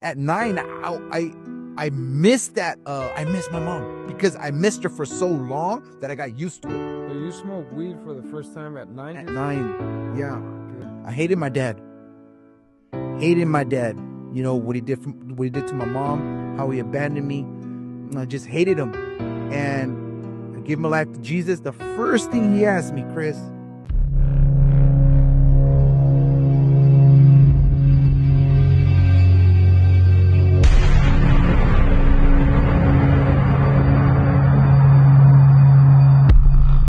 At 9, I missed that. I missed my mom because I missed her for so long that I got used to it. So you smoked weed for the first time at 9? At 9, yeah. Okay. I hated my dad. Hated my dad. You know what he did. What he did to my mom. How he abandoned me. I just hated him. And I gave my life to Jesus. The first thing he asked me, Chris.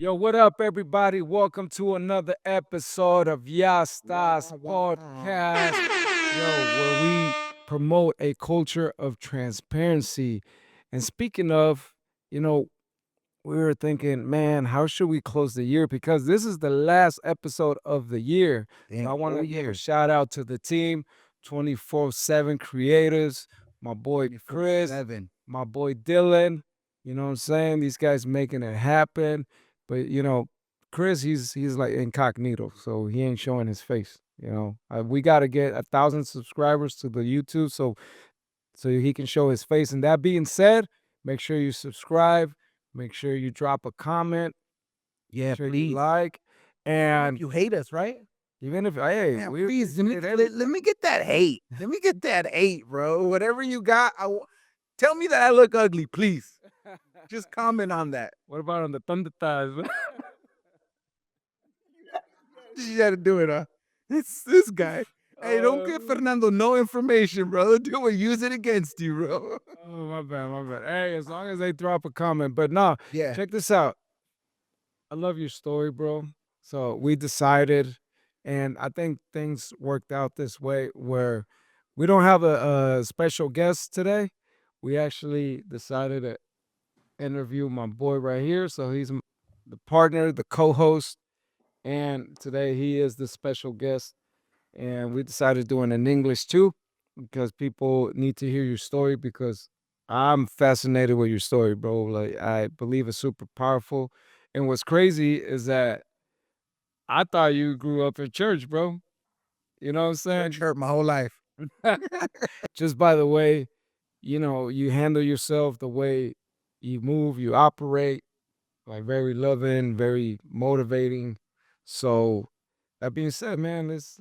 Yo, what up, everybody? Welcome to another episode of Ya Estás Podcast. Yo, where we promote a culture of transparency. And speaking of, we were thinking, man, how should we close the year? Because this is the last episode of the year. So I want to give a shout out to the team, 24/7 creators, my boy Chris, 7. my boy Dylan. You know what I'm saying? These guys making it happen. But Chris, he's like incognito, so he ain't showing his face. We got to get 1,000 subscribers to the YouTube, so he can show his face. And that being said, make sure you subscribe. Make sure you drop a comment. Yeah, Sure please. you like. And You hate us, right? even if, hey, Man, we please, let me get that hate. Let me get that hate, bro. Whatever you got, tell me that I look ugly, please. Just comment on that. What about on the Thunder Thighs? You got to do it, huh? It's this guy. Hey, don't give Fernando no information, bro. Do it. Use it against you, bro. Oh, my bad, my bad. Hey, as long as they drop a comment. But no, Yeah. check this out. I love your story, bro. So we decided, and I think things worked out this way where we don't have a special guest today. We actually decided to interview my boy right here. So he's the partner, the co-host, and today he is the special guest. And we decided to do it in English too, because people need to hear your story. Because I'm fascinated with your story, bro. Like I believe it's super powerful. And what's crazy is that I thought you grew up in church, bro. You know what I'm saying? Church hurt my whole life. Just by the way, you handle yourself, the way you move, you operate, like very loving, very motivating. So that being said, man, let's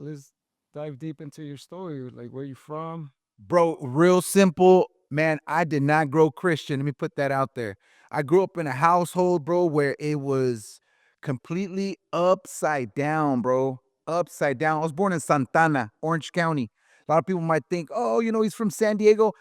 dive deep into your story. Like where you from? Bro, real simple. Man, I did not grow Christian. Let me put that out there. I grew up in a household, bro, where it was completely upside down, bro. Upside down. I was born in Santana, Orange County. A lot of people might think, oh, he's from San Diego.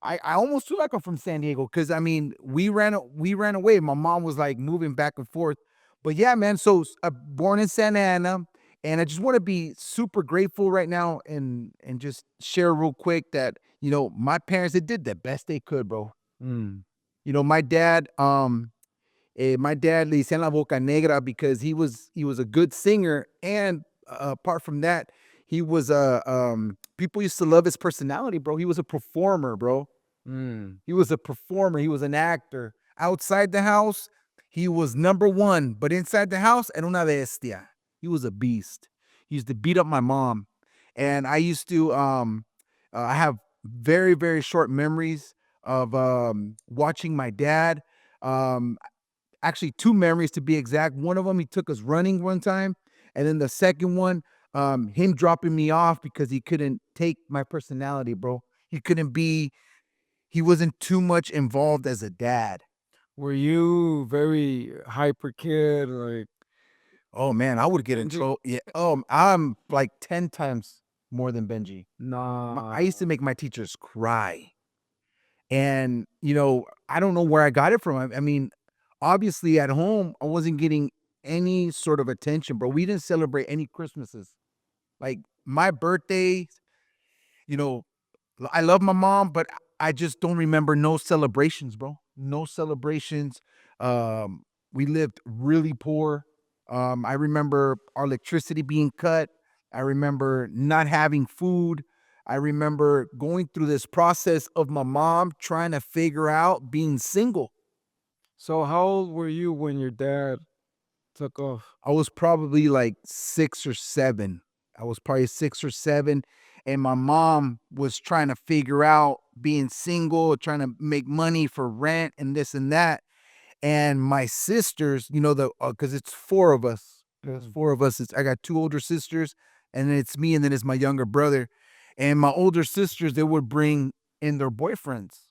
I almost feel like I'm from San Diego because I mean we ran away. My mom was like moving back and forth, but yeah, man. So born in Santa Ana, and I just want to be super grateful right now and just share real quick that my parents, they did the best they could, bro. Mm. My dad le decían la boca negra because he was a good singer, and apart from that, he was people used to love his personality, bro. He was a performer, bro. Mm. He was a performer. He was an actor. Outside the house, he was number one. But inside the house, era una bestia. He was a beast. He used to beat up my mom. And I used to, I have very, very short memories of watching my dad. Um, Actually, two memories to be exact. One of them, he took us running one time. And then the second one, him dropping me off because he couldn't take my personality, bro. He wasn't too much involved as a dad. Were you very hyper kid? Like, Oh man, I would get in Benji? trouble. Yeah. I'm like 10 times more than Benji. Nah. I used to make my teachers cry. And, I don't know where I got it from. I mean, obviously at home, I wasn't getting any sort of attention, bro. We didn't celebrate any Christmases. Like my birthday, you know, I love my mom, but I just don't remember no celebrations, bro. No celebrations. Um, we lived really poor. I remember our electricity being cut. I remember not having food. I remember going through this process of my mom trying to figure out being single. So how old were you when your dad took off? I was probably like 6 or 7. I was probably 6 or 7. and my mom was trying to figure out being single, trying to make money for rent and this and that. And my sisters, you know, the because it's four of us. There's Mm. four of us. I got two older sisters, and then it's me, and then it's my younger brother. And my older sisters, they would bring in their boyfriends.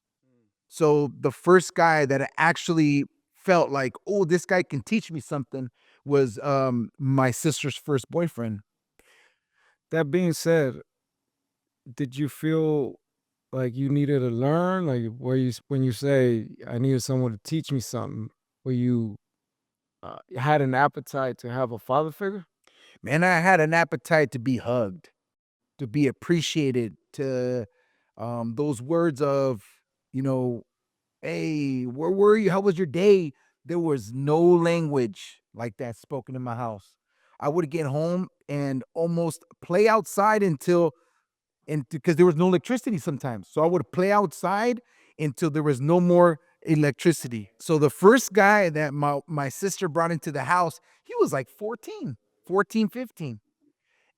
So the first guy that I actually felt like, oh, this guy can teach me something was my sister's first boyfriend. That being said, did you feel like you needed to learn? Like, where you when you say, "I needed someone to teach me something," were you, had an appetite to have a father figure? Man, I had an appetite to be hugged, to be appreciated, to those words of, you know, hey, where were you? How was your day? There was no language like that spoken in my house. I would get home and almost play outside until, and because there was no electricity sometimes. So I would play outside until there was no more electricity. So the first guy that my sister brought into the house, he was like 14, 14, 15.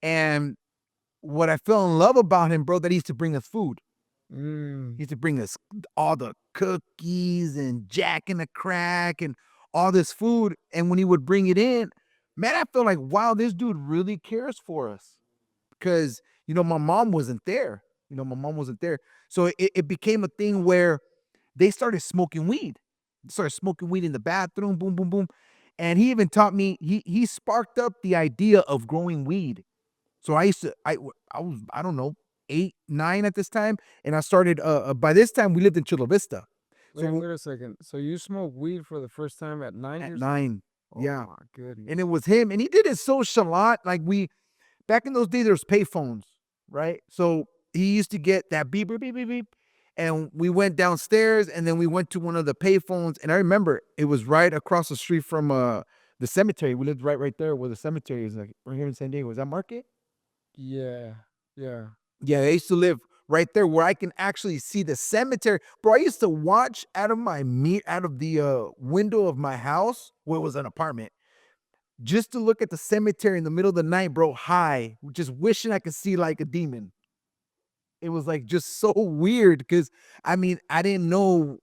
And what I fell in love about him, bro, that he used to bring us food. He Mm. used to bring us all the cookies and Jack and the Crack and all this food. And when he would bring it in, man, I felt like, wow, this dude really cares for us. Because, you know, my mom wasn't there. You know, my mom wasn't there. So it became a thing where they started smoking weed. Started smoking weed in the bathroom, boom, boom, boom. And he even taught me, he sparked up the idea of growing weed. So I used to I was, I don't know, 8, 9 at this time, and I started, by this time, we lived in Chula Vista. So Wait a second. So you smoked weed for the first time at 9 at years old? 9, Oh yeah, my and it goodness. was him, and he did it so chalant, like, we back in those days, there was payphones, right? So he used to get that beep, beep, beep, beep, beep, and we went downstairs, and then we went to one of the payphones, and I remember it was right across the street from, the cemetery. We lived right there where the cemetery is, like, right here in San Diego. Is that Market? Yeah. Yeah. Yeah, I used to live right there where I can actually see the cemetery. Bro, I used to watch out of out of the window of my house, where it was an apartment, just to look at the cemetery in the middle of the night, bro, high, just wishing I could see like a demon. It was like just so weird because I mean, I didn't know,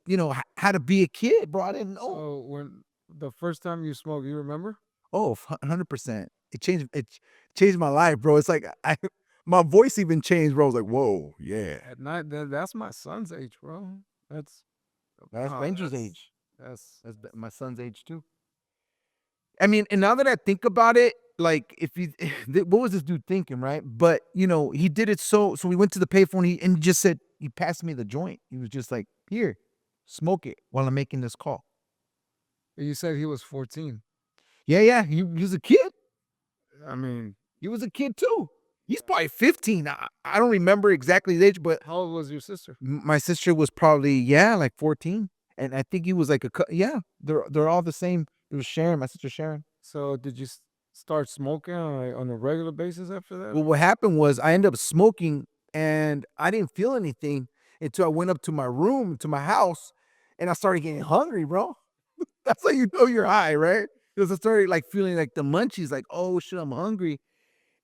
you know, how to be a kid, bro. I didn't know. So when the first time you smoked, you remember? Oh, 100%. It changed my life, bro. It's like I my voice even changed, bro. I was like, whoa, yeah. At night, that's my son's age, bro. That's That's oh, Benji's age. that's My son's age too. I mean, and now that I think about it, like if you, what was this dude thinking, right? But you know, he did it so we went to the payphone, and he just said, he passed me the joint. He was just like, here, smoke it while I'm making this call. you said he was 14. Yeah, yeah. He was a kid. I mean, He was a kid too. He's probably 15. I don't remember exactly the age, but how old was your sister? my sister was probably, yeah, like 14. And I think he was like yeah, they're all the same. It was Sharon, my sister Sharon. So did you start smoking on a regular basis after that? Well, what happened was I ended up smoking, and I didn't feel anything until I went up to my room, to my house, and I started getting hungry, bro. That's how you know you're high, right? Because I started like feeling like the munchies, like, oh shit, I'm hungry.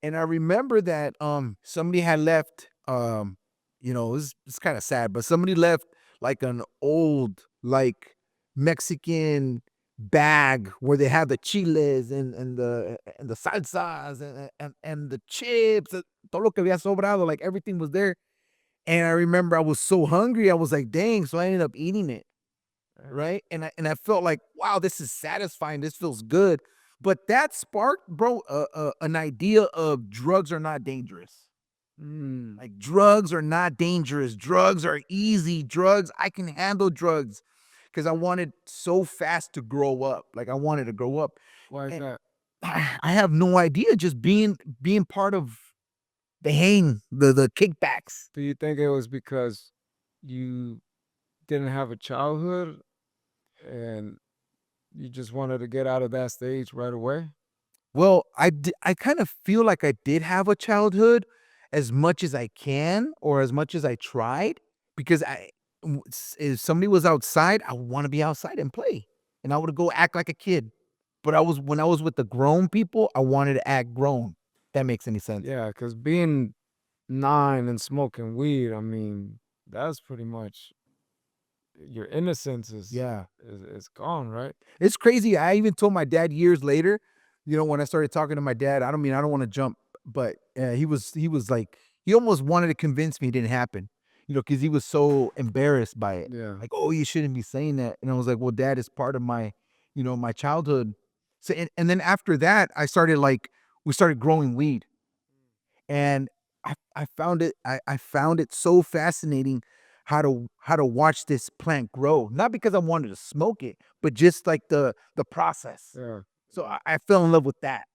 And I remember that somebody had left, you know, it's kind of sad, but somebody left like an old like Mexican bag where they have the chiles and the salsas and the chips, todo lo que había sobrado, like everything was there. And I remember I was so hungry, I was like, dang, so I ended up eating it, Uh, right? And I felt like, wow, this is satisfying. This feels good. But that sparked, bro, an idea of drugs are not dangerous. mm, Like drugs are not dangerous. Drugs are easy. Drugs, I can handle drugs because I wanted so fast to grow up. Like I wanted to grow up, why is and that? I have no idea. Just being part of the hang, the kickbacks. Do you think it was because you didn't have a childhood and you just wanted to get out of that stage right away? Well, I kind of feel like I did have a childhood as much as I can or as much as I tried because if somebody was outside, I want to be outside and play. And I would go act like a kid. But when I was with the grown people, I wanted to act grown. That makes any sense. Yeah, because being 9 and smoking weed, I mean, that's pretty much your innocence Yeah. is gone, right? It's crazy. I even told my dad years later, when I started talking to my dad, I don't wanna jump, but, he was like he almost wanted to convince me it didn't happen, because he was so embarrassed by it. Yeah. Like, "Oh, you shouldn't be saying that." And I was like, "Well, dad, it's part of my, my childhood." So and then after that, we started growing weed, and I found it so fascinating how to watch this plant grow, not because I wanted to smoke it, but just like the process. Yeah. So I fell in love with that,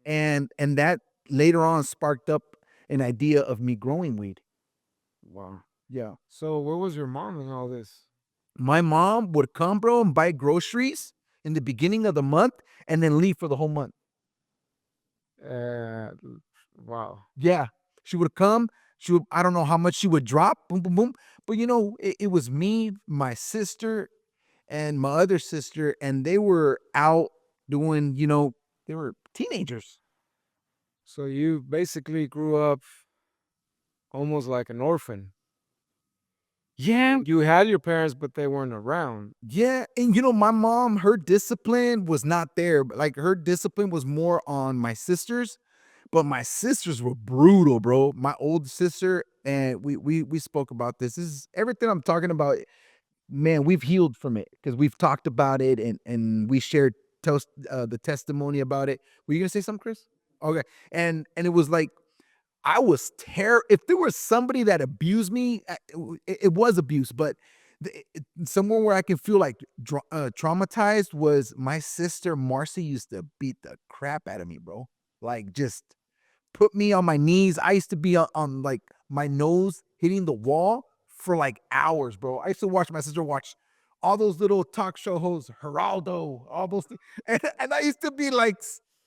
and that later on sparked up an idea of me growing weed. Wow. Yeah. So where was your mom in all this? My mom would come, bro, and buy groceries in the beginning of the month and then leave for the whole month. Uh, wow. Yeah. She would come, I don't know how much she would drop, boom, boom, boom. But it was me, my sister, and my other sister, and they were out doing, they were teenagers. So you basically grew up almost like an orphan. Yeah, You had your parents, but they weren't around. yeah. And my mom, her discipline was not there. But like her discipline was more on my sisters, but my sisters were brutal, bro. My old sister, and we spoke about this. This is everything I'm talking about. Man, we've healed from it because we've talked about it and we shared the testimony about it. Were you gonna say something, Chris? Okay. And it was like I was if there was somebody that abused me, it was abuse, but somewhere where I can feel like traumatized was my sister Marcy used to beat the crap out of me, bro. Like just put me on my knees. I used to be on like my nose hitting the wall for like hours, bro. I used to watch my sister watch all those little talk show hosts, Geraldo, all those things. And I used to be like,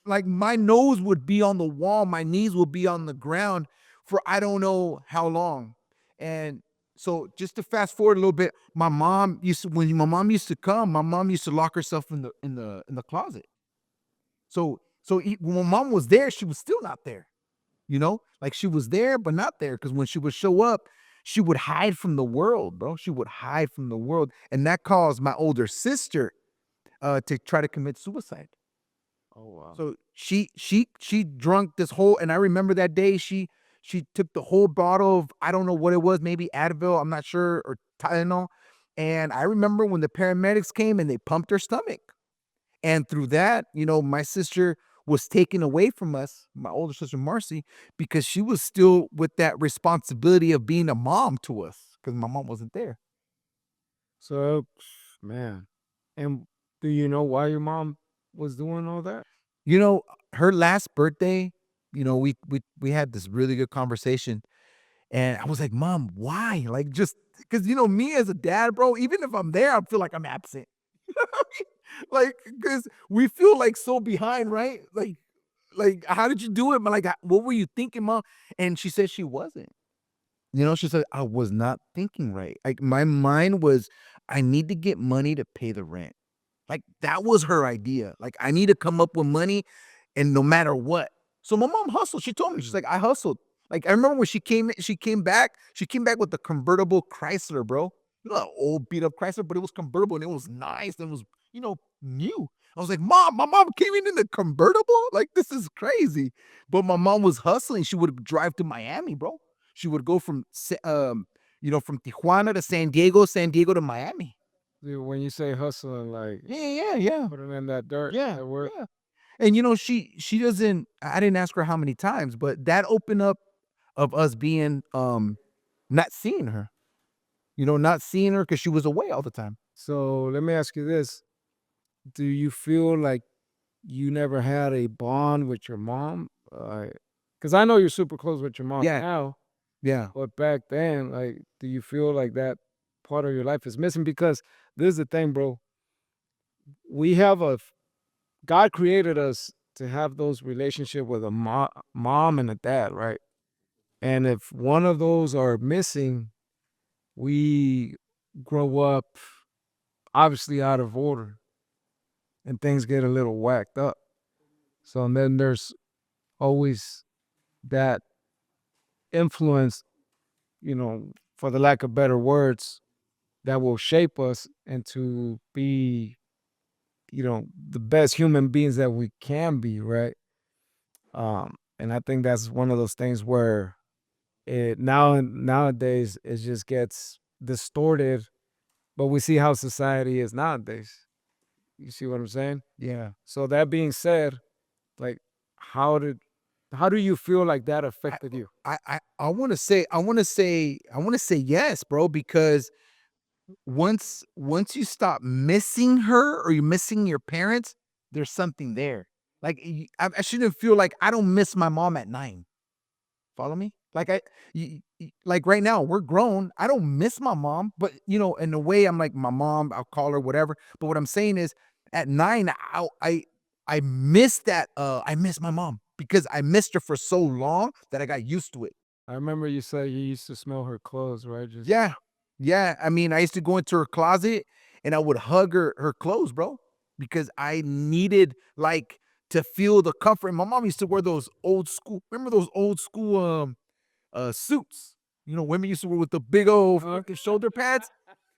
like my nose would be on the wall, my knees would be on the ground for I don't know how long. And so just to fast forward a little bit, when my mom used to come, my mom used to lock herself in the closet. So when my mom was there, she was still not there. Like she was there, but not there. Because when she would show up, she would hide from the world, bro. She would hide from the world. And that caused my older sister to try to commit suicide. Oh wow. So she drunk this whole, and I remember that day she took the whole bottle of, I don't know what it was, maybe Advil, I'm not sure, or Tylenol. And I remember when the paramedics came and they pumped her stomach. And through that, my sister was taken away from us, my older sister Marcy, because she was still with that responsibility of being a mom to us because my mom wasn't there. So, man. And do you know why your mom was doing all that? You know, her last birthday, we had this really good conversation, and I was like, "Mom, why?" Like, just because me as a dad, bro, even if I'm there, I feel like I'm absent. Like, because we feel like so behind, right? Like, how did you do it? But like, what were you thinking, mom? And she said she wasn't. She said, I was not thinking right. Like, my mind was, I need to get money to pay the rent. Like, that was her idea. Like, I need to come up with money and no matter what. So my mom hustled. She told me, she's Mhm. like, I hustled. Like, I remember when she came back with a convertible Chrysler, bro. An old beat up Chrysler, but it was convertible and it was nice and it was, new. I was like, Mom, my mom came in a convertible? Like, this is crazy. But my mom was hustling. She would drive to Miami, bro. She would go from Tijuana to San Diego to Miami. When you say hustling, like Yeah, yeah, yeah. putting in that dirt, Yeah, that work. yeah. And she doesn't, I didn't ask her how many times, but that opened up of us being not seeing her. Not seeing her because she was away all the time. So let me ask you this. Do you feel like you never had a bond with your mom? Because I know you're super close with your mom Yeah, now, yeah. but back then, like, do you feel like that part of your life is missing? Because this is the thing, bro. We have God created us to have those relationship with a mom and a dad, right? And if one of those are missing, we grow up obviously out of order and things get a little whacked up. So and then there's always that influence, for the lack of better words, that will shape us into be, the best human beings that we can be, right? And I think that's one of those things where nowadays it just gets distorted, but we see how society is nowadays. You see what I'm saying? Yeah. So that being said, like, how did how do you feel like that I affected you? I wanna say yes, bro, because once you stop missing her or you're missing your parents, there's something there. Like, I shouldn't feel like I don't miss my mom at 9. Follow me? Like, like, right now, we're grown. I don't miss my mom, but, in a way, I'm like, my mom, I'll call her, whatever. But what I'm saying is, at 9, I miss that, I miss my mom because I missed her for so long that I got used to it. I remember you said you used to smell her clothes, right? Just Yeah. Yeah, I mean, I used to go into her closet and I would hug her clothes, bro, because I needed, like, to feel the comfort. My mom used to wear those old school, remember those old school, suits? Women used to wear with the big old uh, fucking shoulder pads.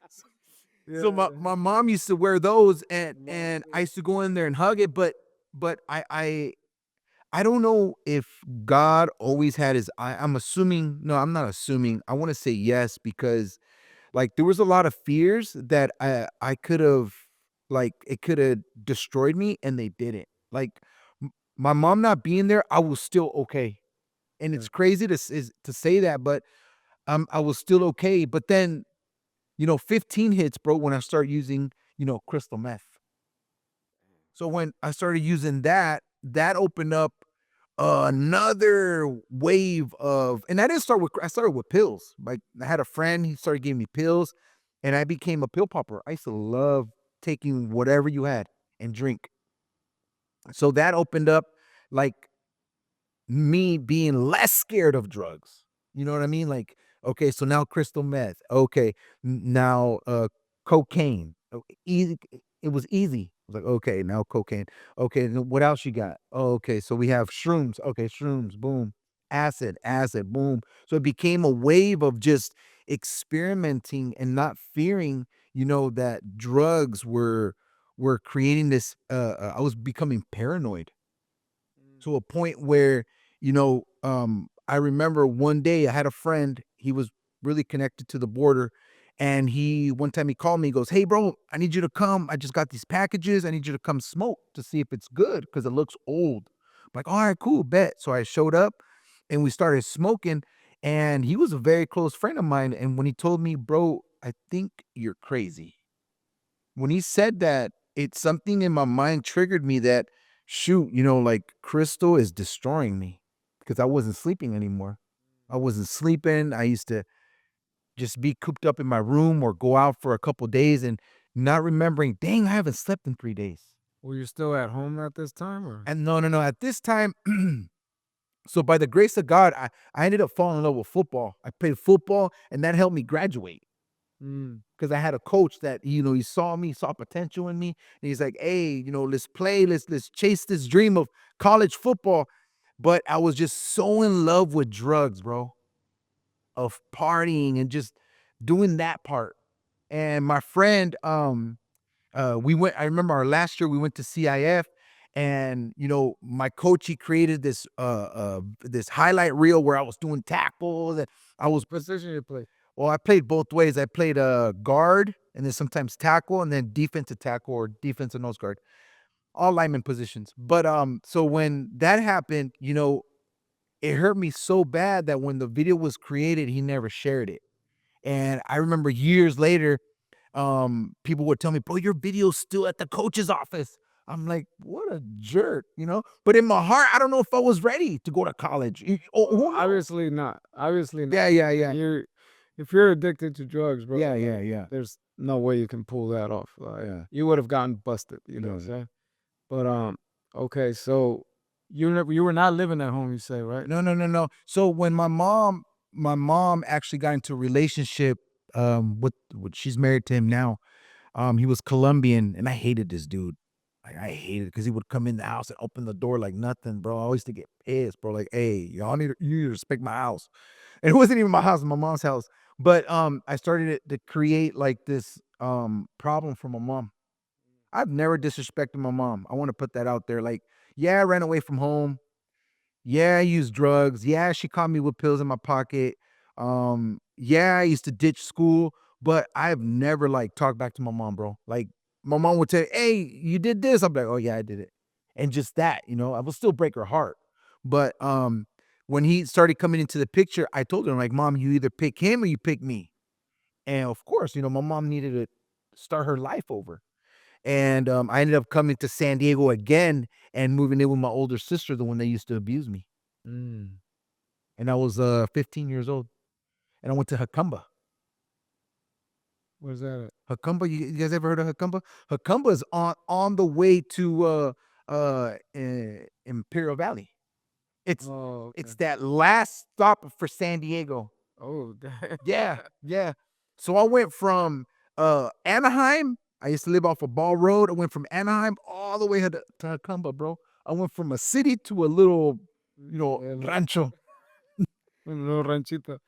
So yeah, my mom used to wear those, and mine and I too. used to go in there and hug it, but I don't know if God always had his eye. I'm assuming, no, I'm not assuming. I wanna say yes because, like, there was a lot of fears that I could've, like, it coulda destroyed me, and they didn't. Like, my mom not being there, I was still okay, and Yeah. it's crazy to say that, but, I was still okay, but then, 15 hits, bro, when I started using, crystal meth. So when I started using that, that opened up another wave of, and I didn't start with, I started with pills. Like, I had a friend, he started giving me pills, and I became a pill popper. I used to love taking whatever you had and drink. So that opened up, like, me being less scared of drugs. You know what I mean? Like, okay, so now crystal meth. Okay, now cocaine. Easy. It was easy. I was like, okay, now cocaine. Okay, then what else you got? Oh, okay, so we have shrooms. Okay, shrooms. Boom. Acid, acid. Boom. So it became a wave of just experimenting and not fearing. That drugs were creating this. I was becoming paranoid Mm. to a point where, I remember one day I had a friend, he was really connected to the border. And one time he called me, he goes, "Hey, bro, I need you to come. I just got these packages. I need you to come smoke to see if it's good because it looks old." I'm like, "All right, cool, bet." So I showed up and we started smoking. And he was a very close friend of mine. And when he told me, "Bro, I think you're crazy." When he said that, it's something in my mind triggered me that, shoot, like, crystal is destroying me because I wasn't sleeping anymore. I wasn't sleeping. I used to just be cooped up in my room or go out for a couple days and not remembering, dang, I haven't slept in 3 days. Were you still at home at this time, or? And no, no, no. At this time, so by the grace of God, I ended up falling in love with football. I played football and that helped me graduate. Mm. 'Cause I had a coach that, he saw me, saw potential in me, and he's like, "Hey, let's play, let's chase this dream of college football." But I was just so in love with drugs, bro, of partying and just doing that part. And my friend, I remember our last year we went to CIF, and, my coach, he created this highlight reel where I was doing tackles and I was, What position you play? well, I played both ways. I played, guard and then sometimes tackle and then defensive tackle or defensive nose guard, all lineman positions. But, so when that happened, it hurt me so bad that when the video was created, he never shared it. And I remember years later, people would tell me, "Bro, your video's still at the coach's office." I'm like, "What a jerk," you know? But in my heart, I don't know if I was ready to go to college. Well, Who knows? obviously not. Obviously not. Yeah, yeah, yeah. You're if you're addicted to drugs, bro, Yeah, yeah, like, yeah. there's no way you can pull that off. Like, Yeah. you would have gotten busted, you know what I'm Yeah. saying? But, okay, so you were not living at home, you say, right? No, no, no, no. So when my mom actually got into a relationship, with she's married to him now. He was Colombian, and I hated this dude. Like, I hated it because he would come in the house and open the door like nothing, bro. I used to get pissed, bro. Like, "Hey, you need to respect my house." And it wasn't even my house, my mom's house. But I started to create like this problem for my mom. I've never disrespected my mom. I want to put that out there. Like, yeah, I ran away from home. Yeah, I used drugs. Yeah, she caught me with pills in my pocket. Yeah, I used to ditch school, but I've never like talked back to my mom, bro. Like my mom would say, "Hey, you did this." I'm like, "Oh yeah, I did it." And just that, I will still break her heart. But when he started coming into the picture, I told her, I'm like, "Mom, you either pick him or you pick me." And of course, my mom needed to start her life over. And I ended up coming to San Diego again and moving in with my older sister, the one that used to abuse me. Mm. And I was 15 years old, and I went to Jacumba. Where's that at? Jacumba, you guys ever heard of Jacumba? Jacumba is on the way to Imperial Valley. It's Oh, it's okay. that last stop for San Diego. Oh, Yeah, yeah. So I went from Anaheim. I used to live off of Ball Road. I went from Anaheim all the way to Jacumba, bro. I went from a city to a little, el rancho. un little ranchito.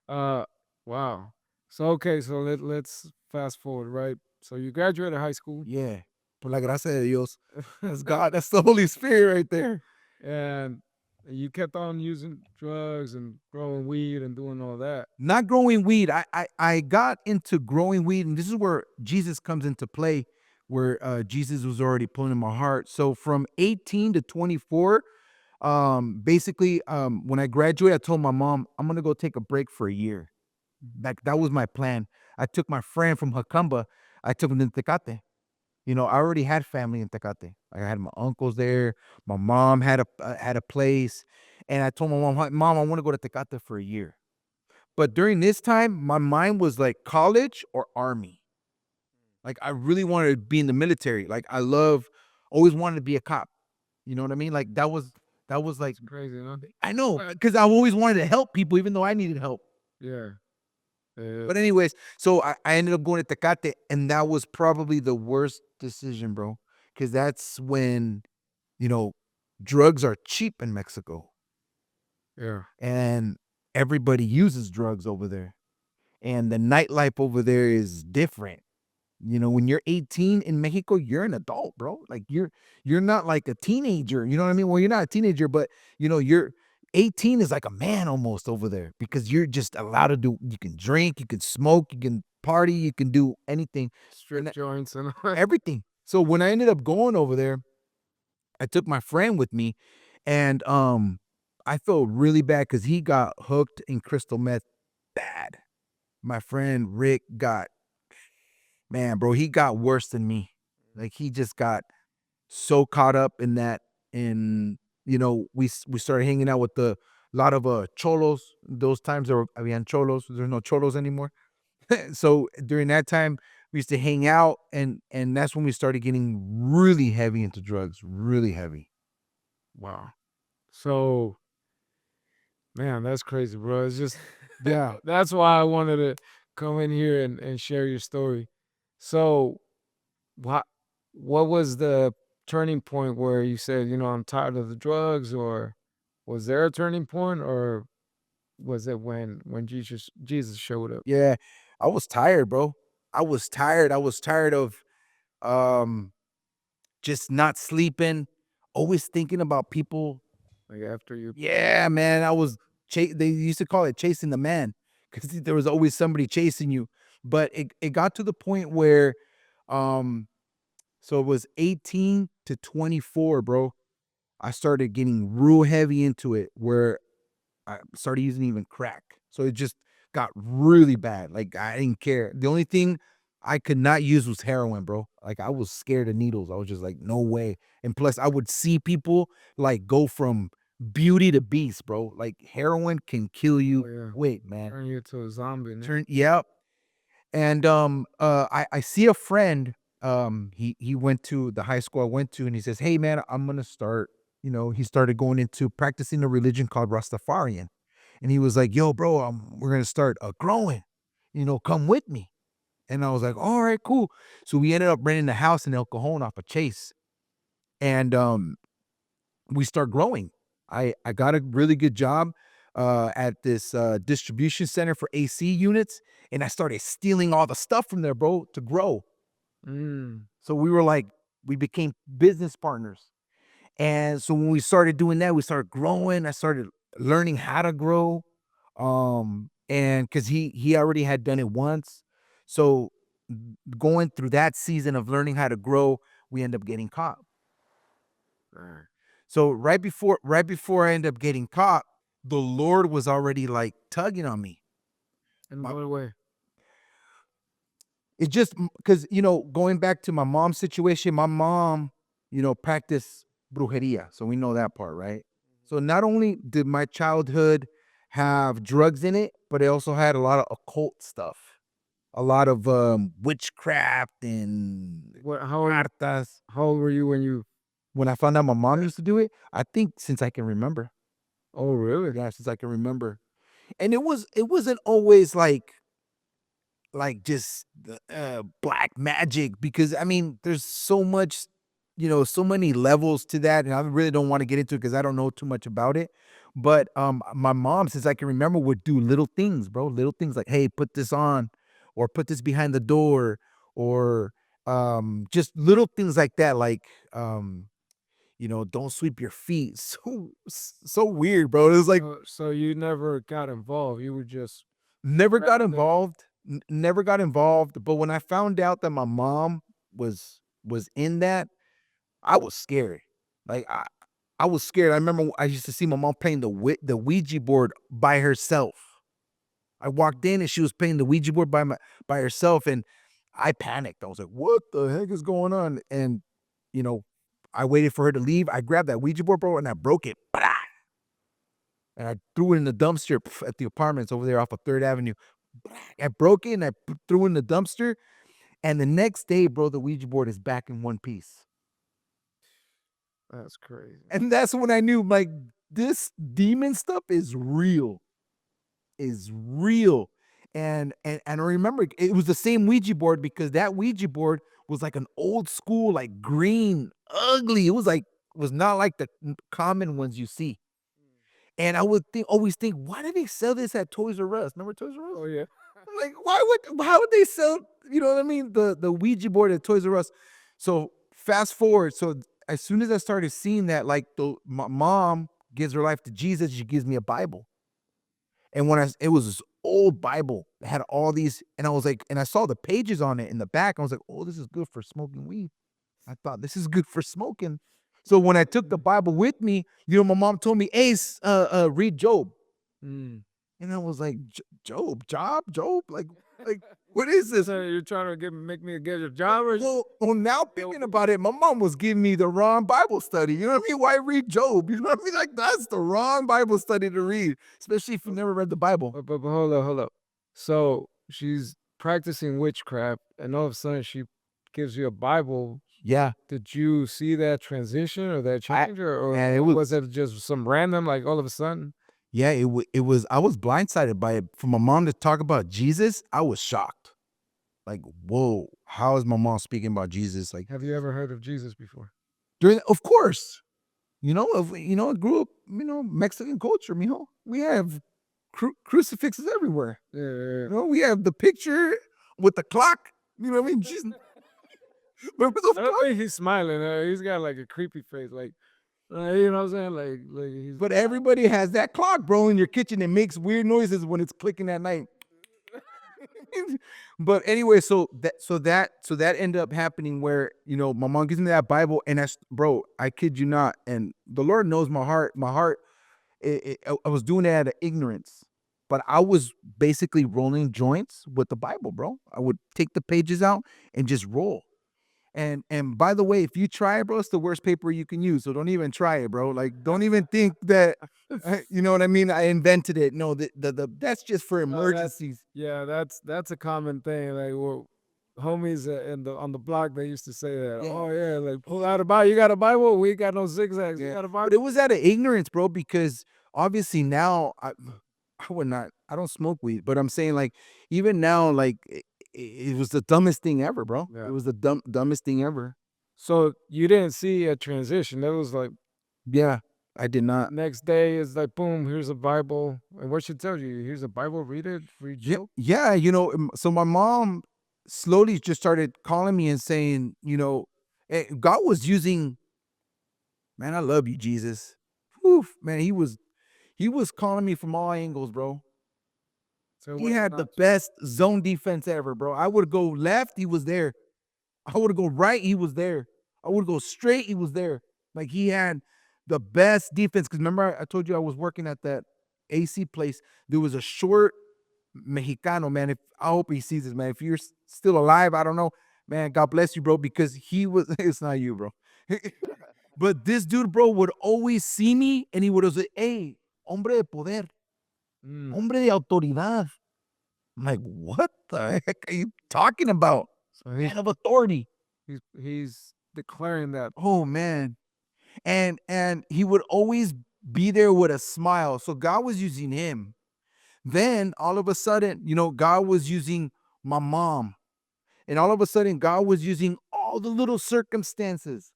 Uh, wow. So, okay, so let's fast forward, right? So you graduated high school, Yeah. Por la gracia de Dios. That's God. That's the Holy Spirit right there. and you kept on using drugs and growing weed and doing all that. Not growing weed. I got into growing weed, and this is where Jesus comes into play, where Jesus was already pulling in my heart. So from 18 to 24, basically, when I graduated, I told my mom I'm gonna go take a break for a year. Like that was my plan. I took my friend from Jacumba. I took him to Tecate. I already had family in Tecate. I had my uncles there. My mom had a place, and I told my mom, "Mom, I want to go to Tecate for a year." But during this time, my mind was like college or army. Like I really wanted to be in the military. Like always wanted to be a cop. You know what I mean? Like that was like It's crazy, huh? I know because I always wanted to help people, even though I needed help. Yeah. Uh, But anyways, so I ended up going to Tecate, and that was probably the worst decision, bro. Because that's when you know drugs are cheap in Mexico, yeah. and everybody uses drugs over there, and the nightlife over there is different. When you're 18 in Mexico, you're an adult, bro. Like you're not like a teenager. You know what I mean? Well, you're not a teenager, but you're 18 is like a man almost over there because you're just allowed to do. You can drink, you can smoke, you can party, you can do anything, and Strip joints and all that. everything. So when I ended up going over there, I took my friend with me, and I felt really bad because he got hooked in crystal meth bad. My friend Rick got Man, bro, he got worse than me. Like, he just got so caught up in that, and, we started hanging out with the lot of, cholos. Those times there were habían cholos, there's no cholos anymore. So, during that time, we used to hang out, and that's when we started getting really heavy into drugs, really heavy. Wow. So, man, that's crazy, bro. It's just, yeah, that's why I wanted to come in here and share your story. So, what what was the turning point where you said, I'm tired of the drugs, or was there a turning point, or was it when Jesus showed up? Yeah, I was tired, bro. I was tired. I was tired of, um, just not sleeping, always thinking about people. Like after you, Yeah, man, I was they used to call it chasing the man because there was always somebody chasing you. But it got to the point where, um, so it was 18 to 24, bro. I started getting real heavy into it where I started using even crack. So it just got really bad. Like I didn't care. The only thing I could not use was heroin, bro. Like I was scared of needles. I was just like, no way. And plus, I would see people like go from beauty to beast, bro. Like heroin can kill oh you yeah, quick, man. turn you into a zombie, man. Yep. And I see a friend. He went to the high school I went to, and he says, "Hey, man, I'm gonna start." He started going into practicing a religion called Rastafarian, and he was like, "Yo, bro, we're gonna start growing. Come with me." And I was like, "All right, cool." So we ended up renting a house in El Cajon off of Chase, and we start growing. I got a really good job. at this distribution center for AC units, and I started stealing all the stuff from there, bro, to grow. Mm. So we became business partners. And so when we started doing that, we started growing. I started learning how to grow. And because he already had done it once. So going through that season of learning how to grow, we end up getting caught. Right. So right before I end up getting caught, the Lord was already like tugging on me. In My what way? It just because going back to my mom's situation, my mom, practiced brujeria, so we know that part, right? So not only did my childhood have drugs in it, but it also had a lot of occult stuff, a lot of witchcraft and What? cartas. How old were you when you? When I found out my mom used to do it, I think since I can remember, Oh, really? yeah, since I can remember, and it wasn't always like just black magic because I mean there's so much so many levels to that and I really don't want to get into it because I don't know too much about it, but my mom since I can remember would do little things, bro, little things like, hey, put this on or put this behind the door or just little things like that, like don't sweep your feet. So weird, bro. It was like So you never got involved. You were just never got around it. involved, never got involved, but when I found out that my mom was in that, I was scared. Like, I was scared. I remember I used to see my mom playing the Ouija board by herself. I walked in and she was playing the Ouija board by herself, and I panicked. I was like, "What the heck is going on?" And, you know, I waited for her to leave. I grabbed that Ouija board, bro, and I broke it. And I threw it in the dumpster at the apartments over there off of 3rd Avenue. I broke it and threw it in the dumpster. And the next day, bro, the Ouija board is back in one piece. That's crazy. And that's when I knew, like, this demon stuff is real. And I remember it was the same Ouija board because that Ouija board was like an old school, like green, ugly. It was like was not like the common ones you see. And I would always think, why do they sell this at Toys R Us? Remember Toys R Us? Oh yeah. I'm like, how would they sell, what I mean, the Ouija board at Toys R Us? So fast forward, so as soon as I started seeing that, like my mom gives her life to Jesus, she gives me a Bible. And it was this old Bible that had all these, and I was like, and I saw the pages on it in the back. I was like, oh, this is good for smoking weed. I thought this is good for smoking. So when I took the Bible with me, my mom told me, "Hey, read Job," Mm. and I was like, Job, like what is this?" So you're trying to make me get a job or? Well, now thinking about it, my mom was giving me the wrong Bible study. You know what I mean? Why read Job? You know what I mean? Like that's the wrong Bible study to read, especially if you never read the Bible. But hold up, hold up. So she's practicing witchcraft, and all of a sudden she gives you a Bible. Yeah, Did you see that transition or that I change, or man, it was was it just some random, like all of a sudden? yeah, it was. I was blindsided by it. For my mom to talk about Jesus, I was shocked. Like, whoa, how is my mom speaking about Jesus? Like Have you ever heard of Jesus before? of course, I grew up, Mexican culture, mijo. We have crucifixes everywhere. Yeah, yeah, yeah. We have the picture with the clock. You know what I mean? Jesus, remember the I don't clock? think he's smiling. He's got like a creepy face, like you know what I'm saying, like he's. But everybody has that clock, bro, in your kitchen. It makes weird noises when it's clicking at night. But anyway, so that ended up happening where my mom gives me that Bible, and bro, I kid you not, and the Lord knows my heart. My heart, I was doing it out of ignorance, but I was basically rolling joints with the Bible, bro. I would take the pages out and just roll. And by the way, if you try it, bro, it's the worst paper you can use. So don't even try it, bro. Like, don't even think that, you know what I mean? I invented it. No, that's just for No, that's emergencies. yeah, that's a common thing. Like, well, homies on the block, they used to say that. Yeah. Oh yeah, like pull out a Bible. You got a Bible? We ain't got no zigzags. You Yeah, got a but Bible? it was out of ignorance, bro, because obviously now I would not I don't smoke weed, but I'm saying like even now, like it was the dumbest thing ever, bro. It Yeah. was the dumbest thing ever. So you didn't see a transition. That was like Yeah. I did not. Next day is like, boom, here's a Bible. And what should tell you? Here's a Bible, read it, free Yeah, joke. yeah, so my mom slowly just started calling me and saying, God was using, man, I love you, Jesus. Whew, man, he was calling me from all angles, bro. So it He wasn't had the not best zone defense ever, bro. I would go left, he was there. I would go right, he was there. I would go straight, he was there. Like he had the best defense. Cause remember, I told you I was working at that AC place. There was a short Mexicano, man. If I hope he sees this, man. If you're still alive, I don't know, man. God bless you, bro, because he was. It's not you, bro. But this dude, bro, would always see me, and he would say, "Hey, hombre de poder, mm. hombre de autoridad." I'm like, what the heck are you talking about? So Man of authority. he's declaring that. Oh man. And he would always be there with a smile. So God was using him. Then all of a sudden, God was using my mom. And all of a sudden, God was using all the little circumstances,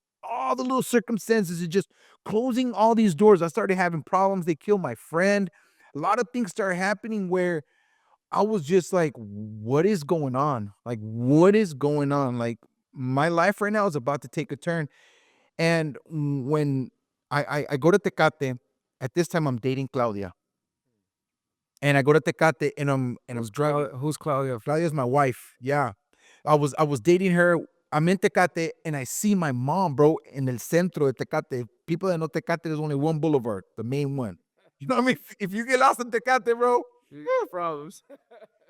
and just closing all these doors. I started having problems. They killed my friend. A lot of things started happening where I was just like, what is going on? Like, what is going on? Like, my life right now is about to take a turn. And when I go to Tecate, at this time I'm dating Claudia. And I go to Tecate and I'm driving. Who's Claudia? Claudia's my wife. Yeah. I was dating her. I'm in Tecate and I see my mom, bro, in el centro de Tecate. People that know Tecate, there's only one boulevard, the main one. You know what I mean? If you get lost in Tecate, bro. You problems.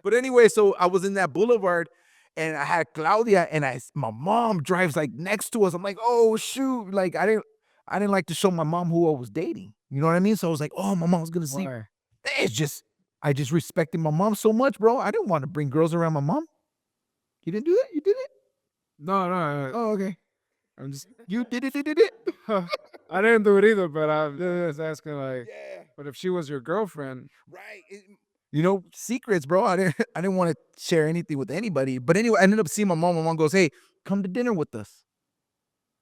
But anyway, so I was in that boulevard and I had Claudia and my mom drives like next to us. I'm like, oh shoot. Like I didn't like to show my mom who I was dating. You know what I mean? So I was like, oh, my mom's gonna see. Why? It's just I just respected my mom so much, bro. I didn't want to bring girls around my mom. You didn't do that? You did it? No, no. Oh, okay. I'm just. You did it, you did it. I didn't do it either, but I'm just asking, like, Yeah. but if she was your girlfriend, Right. Secrets, bro. I didn't want to share anything with anybody. But anyway, I ended up seeing my mom. My mom goes, hey, come to dinner with us.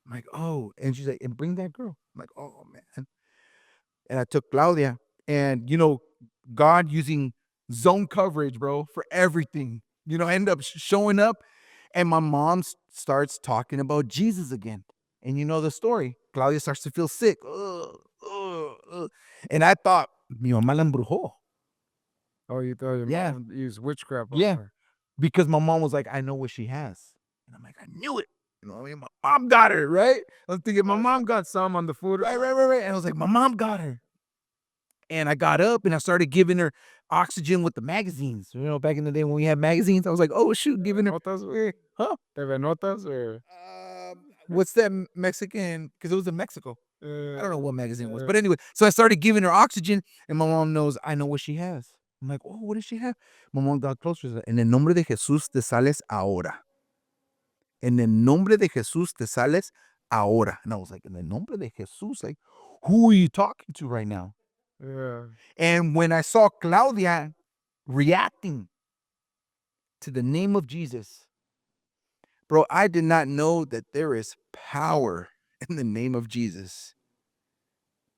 I'm like, oh, and she's like, and bring that girl. I'm like, oh man. And I took Claudia, and God using zone coverage, bro, for everything. I end up showing up, and my mom starts talking about Jesus again. And you know the story. Claudia starts to feel sick. Ugh, ugh, ugh. And I thought, mi mamá la embrujó. oh, you thought your Yeah, mom used witchcraft on yeah. her. Because my mom was like, I know what she has. And I'm like, I knew it. You know what I mean? My mom got her, right? I was thinking, my mom got Some on the food. right, right, right, right. And I was like, my mom got her. And I got up and I started giving her oxygen with the magazines. Back in the day when we had magazines, I was like, oh shoot, giving her, Notas, güey. huh? TV Notas or What's that Mexican? Because it was in Mexico. I don't know what magazine it was. uh, But anyway, so I started giving her oxygen, and my mom knows I know what she has. I'm like, oh, what does she have? My mom got closer. En el nombre de Jesús te sales ahora. En el nombre de Jesús te sales ahora. And I was like, in the nombre de Jesús, like, who are you talking to right now? yeah. And when I saw Claudia reacting to the name of Jesus, bro, I did not know that there is power in the name of Jesus.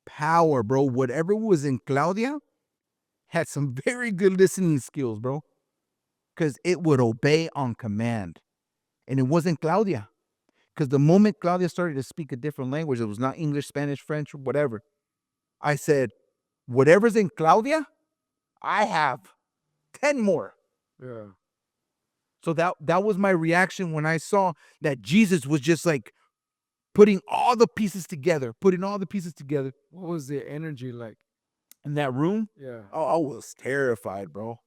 Power, bro. Whatever was in Claudia had some very good listening skills, bro, because it would obey on command. And it wasn't Claudia, because the moment Claudia started to speak a different language, it was not English, Spanish, French, or whatever. I said, whatever's in Claudia, I have 10 more. Yeah. So that was my reaction when I saw that Jesus was just like putting all the pieces together, What was the energy like? in that room. Yeah. Oh, I was terrified, bro.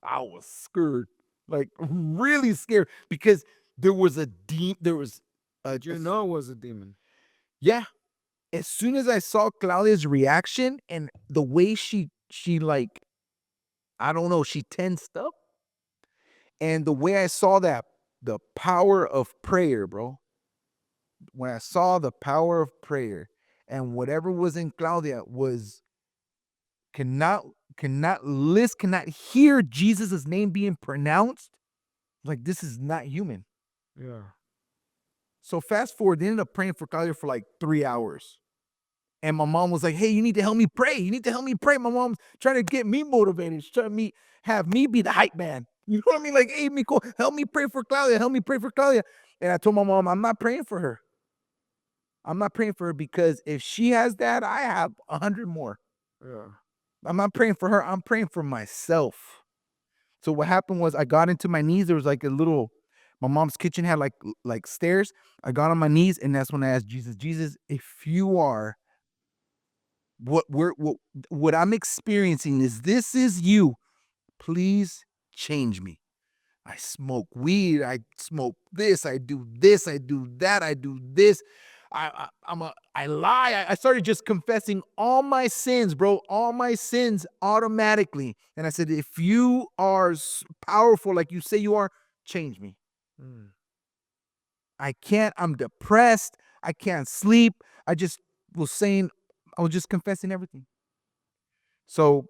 I was scared, like really scared, because there was a deep, there was a, Did you know it was a demon? yeah. As soon as I saw Claudia's reaction and the way she like, I don't know, she tensed up, and the way I saw that the power of prayer, bro. When I saw the power of prayer, and whatever was in Claudia was cannot cannot hear Jesus' name being pronounced. Like, this is not human. Yeah. So fast forward, they ended up praying for Claudia for like 3 hours. And my mom was like, "Hey, you need to help me pray. You need to help me pray." My mom's trying to get me motivated. She's trying to have me be the hype man. You know what I mean? Like, "Hey, Miko, help me pray for Claudia. Help me pray for Claudia." And I told my mom, "I'm not praying for her. I'm not praying for her because if she has that, I have 100 more. Yeah. I'm not praying for her. I'm praying for myself." So what happened was I got into my knees. There was like a little, my mom's kitchen had like stairs. I got on my knees, and that's when I asked Jesus, Jesus, if you are what I'm experiencing is this is you, please change me. I smoke weed, I smoke this, I do that, I do this. I lie. I started just confessing all my sins, bro, all my sins automatically. And I said, if you are powerful like you say you are, change me. Mm. I can't. I'm depressed. I can't sleep. I just was saying, I was just confessing everything. So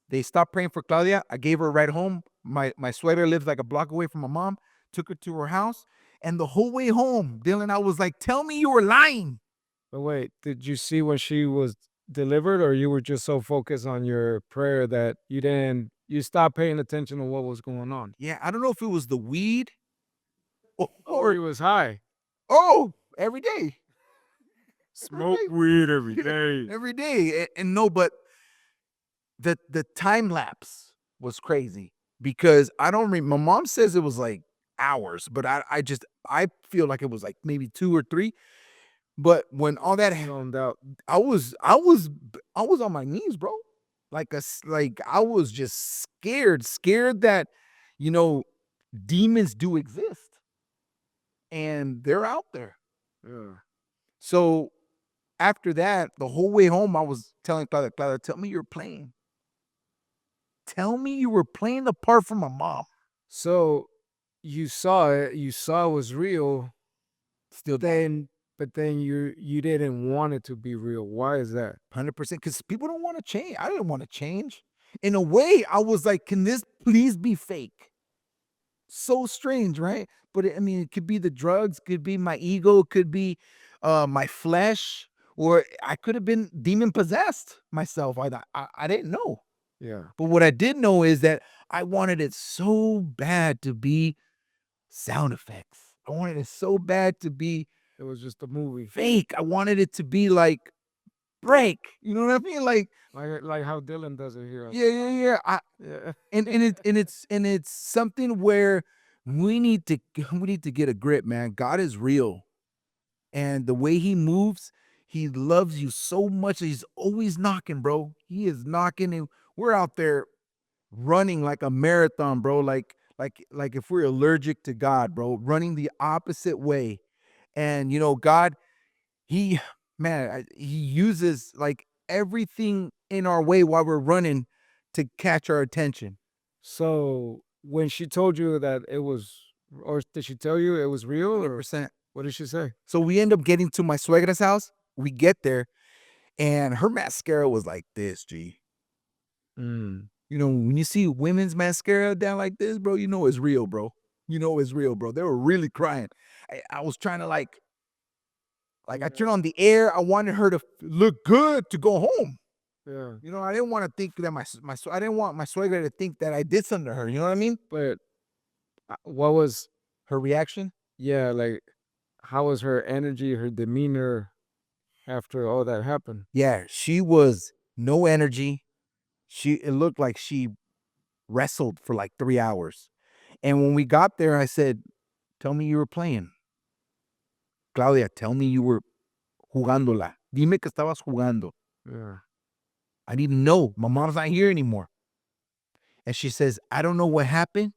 they stopped praying for Claudia. I gave her a ride home. My suegra lives like a block away from my mom. Took her to her house. And the whole way home, Dylan, I was like, tell me you were lying. But wait, did you see when she was delivered, or you were just so focused on your prayer that you stopped paying attention to what was going on? Yeah, I don't know if it was the weed Oh, or you was high. oh, every day. Every Smoke day. weed every day. Every day. And no, but the time lapse was crazy because I don't my mom says it was like hours, but I feel like it was like maybe 2 or 3. But when all that Zoned out. I was on my knees, bro. Like I was just scared that, you know, demons do exist and they're out there. Yeah. So after that, the whole way home, I was telling Claudia, Claudia, tell me you're playing. Tell me you were playing the part for my mom. So you saw it, you saw it was real, Still then but then you didn't want it to be real. Why is that? 100% because people don't want to change. I didn't want to change. In a way, I was like, can this please be fake? So strange, right? But I mean, it could be the drugs, could be my ego, could be my flesh, or I could have been demon possessed myself. I didn't know. Yeah. But what I did know is that I wanted it so bad to be sound effects. I wanted it so bad to be It was just a movie. fake. I wanted it to be like break. You know what I mean? Like, Like how Dylan does it here. yeah, yeah, yeah. Yeah. And it's something where we need to we need to get a grip, man. God is real. And the way he moves, he loves you so much that he's always knocking, bro. He is knocking and we're out there running like a marathon, bro. Like if we're allergic to God, bro, running the opposite way. And you know, God, he man, he uses like everything in our way while we're running to catch our attention. So when she told you that it was, or did she tell you it was real, or 100%. what did she say? So we end up getting to my suegra's house. We get there, and her mascara was like this, G. Mm. You know, when you see women's mascara down like this, bro, you know it's real, bro. You know it's real, bro. They were really crying. I was trying to like I Yeah. turned on the air. I wanted her to look good to go home. Yeah. You know, I didn't want to think that I didn't want my suegra to think that I did something to her. You know what I mean? But what was, Her reaction? yeah, like, how was her energy, her demeanor after all that happened? Yeah, she was no energy. It looked like she wrestled for like 3 hours. And when we got there, I said, "Tell me you were playing, Claudia. Tell me you were jugándola. Dime que estabas jugando. Yeah. I need to know. My mom's not here anymore." And she says, "I don't know what happened,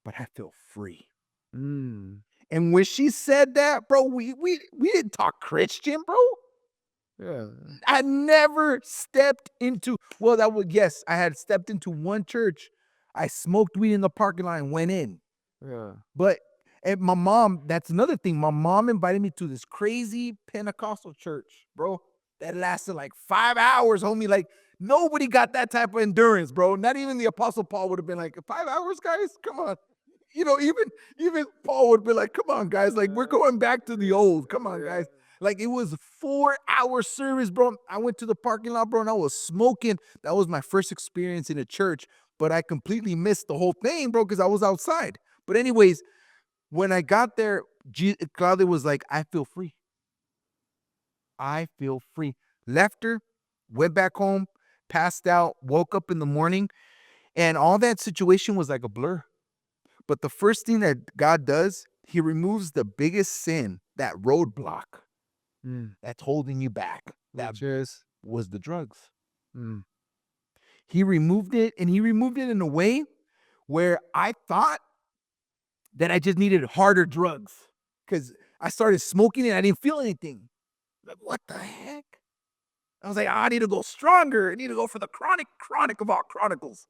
but I feel free." Mm. And when she said that, bro, we didn't talk Christian, bro. Yeah. I never stepped into, well, that was, yes, I had stepped into one church. I smoked weed in the parking lot and went in. Yeah. But and my mom, that's another thing. My mom invited me to this crazy Pentecostal church, bro. That lasted like 5 hours, homie. Like nobody got that type of endurance, bro. Not even the Apostle Paul would have been like, 5 hours, guys? Come on. You know, even Paul would be like, come on, guys. Like, we're going back to the old. Come on, Yeah. guys. Like it was 4-hour service, bro. I went to the parking lot, bro, and I was smoking. That was my first experience in a church, but I completely missed the whole thing, bro, because I was outside. But anyways, when I got there, Claudia was like, "I feel free. I feel free." Left her, went back home, passed out, woke up in the morning, and all that situation was like a blur. But the first thing that God does, He removes the biggest sin, that roadblock Mm. that's holding you back. That Which is? was the drugs. Mm. He removed it, and He removed it in a way where I thought that I just needed harder drugs because I started smoking and I didn't feel anything. Like, what the heck? I was like, I need to go stronger. I need to go for the chronic of all chronicles.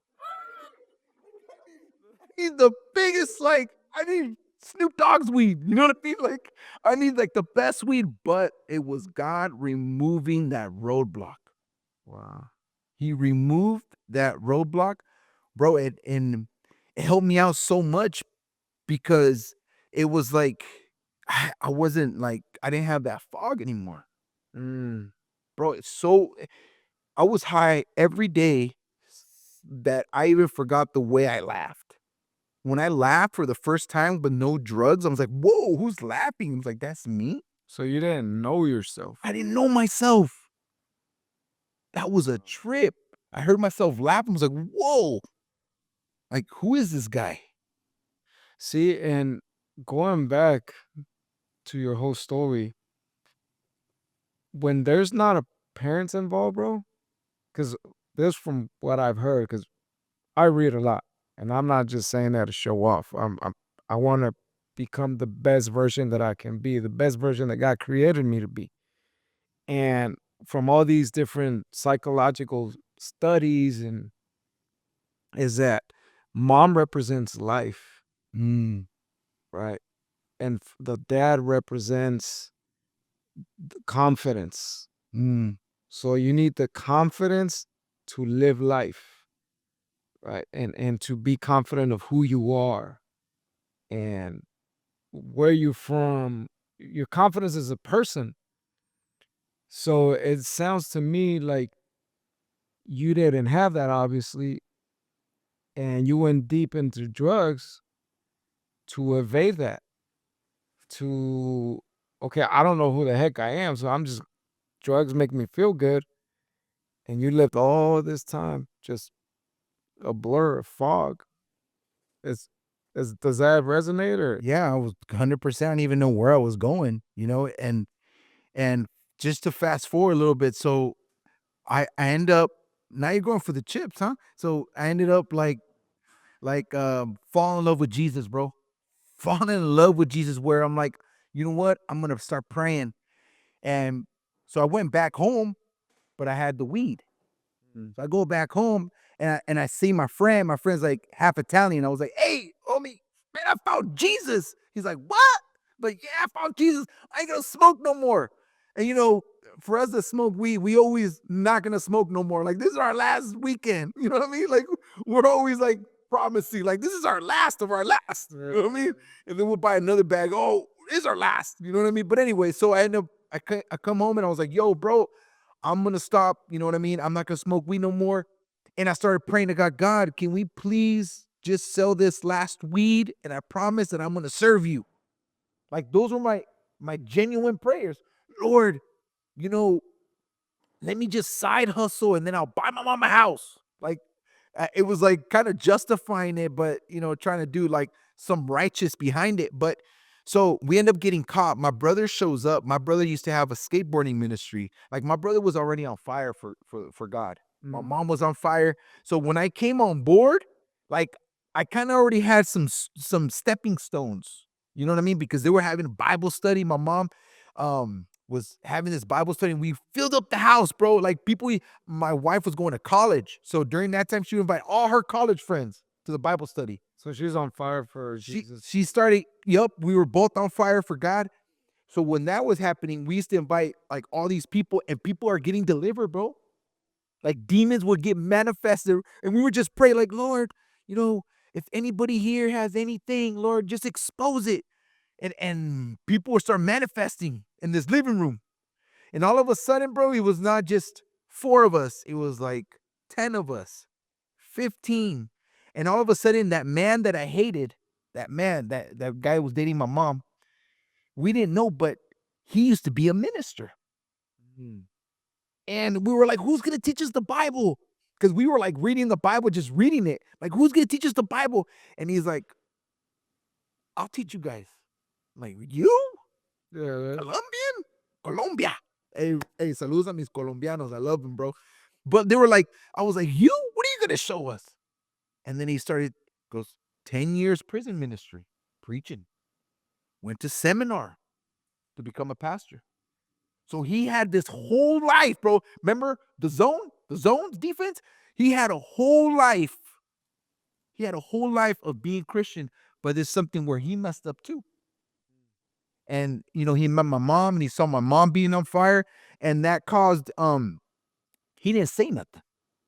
He's the biggest, like, I need Snoop Dogg's weed. You know what I mean? Like, I need like the best weed, but it was God removing that roadblock. Wow. He removed that roadblock, bro. And it helped me out so much because it was like I wasn't like I didn't have that fog anymore, Mm. bro. It's so I was high every day that I even forgot the way I laughed. When I laughed for the first time with no drugs, I was like, "Whoa, who's laughing?" I was like, "That's me." So you didn't know I yourself. didn't know myself. That was a trip. I heard myself laugh. I was like, "Whoa!" Like, who is this guy? See, and going back to your whole story, when there's not a parents involved, bro, because this from what I've heard, because I read a lot, and I'm not just saying that to show off. I want to become the best version that I can be, the best version that God created me to be. And from all these different psychological studies, and is that mom represents life, Mm, right? And the dad represents the confidence. mm, So you need the confidence to live life, right? And to be confident of who you are and where you're from, your confidence as a person. So it sounds to me like you didn't have that, obviously, and you went deep into drugs to evade that. To, okay, I don't know who the heck I am, so I'm just, drugs make me feel good. And you lived all this time just a blur, a fog. Is does that resonate or? yeah, I was 100%. I didn't even know where I was going, and just to fast forward a little bit, so I end up now you're going for the chips, huh? So I ended up falling in love with Jesus, bro. Falling in love with Jesus, where I'm like, you know what? I'm gonna start praying, and so I went back home, but I had the weed. Mm. So I go back home and I see my friend. My friend's like half Italian. I was like, "Hey, homie, man, I found Jesus." He's like, "What?" Like, "Yeah, I found Jesus. I ain't gonna smoke no more." And for us to smoke weed, we always not gonna smoke no more. Like, this is our last weekend. You know what I mean? Like, we're always like promising, like, this is our last of our last. Yeah. You know what I mean? And then we'll buy another bag. Oh, this is our last. You know what I mean? But anyway, so I end up I come home and I was like, "Yo, bro, I'm gonna stop, you know what I mean? I'm not gonna smoke weed no more." And I started praying to God, God, can we please just sell this last weed? And I promise that I'm gonna serve you. Like those were my genuine prayers. Lord, you know, let me just side hustle and then I'll buy my mom a house. Like it was like kind of justifying it, but trying to do like some righteous behind it. But so we end up getting caught. My brother shows up. My brother used to have a skateboarding ministry. Like my brother was already on fire for God. My Mm. mom was on fire. So when I came on board, like I kind of already had some stepping stones. You know what I mean? Because they were having Bible study. My mom was having this Bible study and we filled up the house, bro. Like my wife was going to college. So during that time, she would invite all her college friends to the Bible study. So she's on fire for She Jesus. she started, yup, we were both on fire for God. So when that was happening, we used to invite like all these people and people are getting delivered, bro. Like demons would get manifested. And we would just pray, like, Lord, if anybody here has anything, Lord, just expose it. And people would start manifesting. in this living room. And all of a sudden, bro, it was not just four of us, it was like 10 of us, 15. And all of a sudden, that man that I hated, that man, that guy who was dating my mom, we didn't know, but he used to be a minister. Mm. And we were like, who's going to teach us the Bible? Because we were like reading the Bible, just reading it. Like, who's going to teach us the Bible? And he's like, I'll teach you guys. I'm like, you? Yeah, Colombian? Colombia. Hey, saludos a mis colombianos. I love them, bro. But they were like, I was like, you? What are you going to show us? And then he started, goes, 10 years prison ministry, preaching. Went to seminar to become a pastor. So he had this whole life, bro. Remember the zones defense? He had a whole life. He had a whole life of being Christian, but there's something where he messed up too. And he met my mom and he saw my mom being on fire, and that caused he didn't say nothing.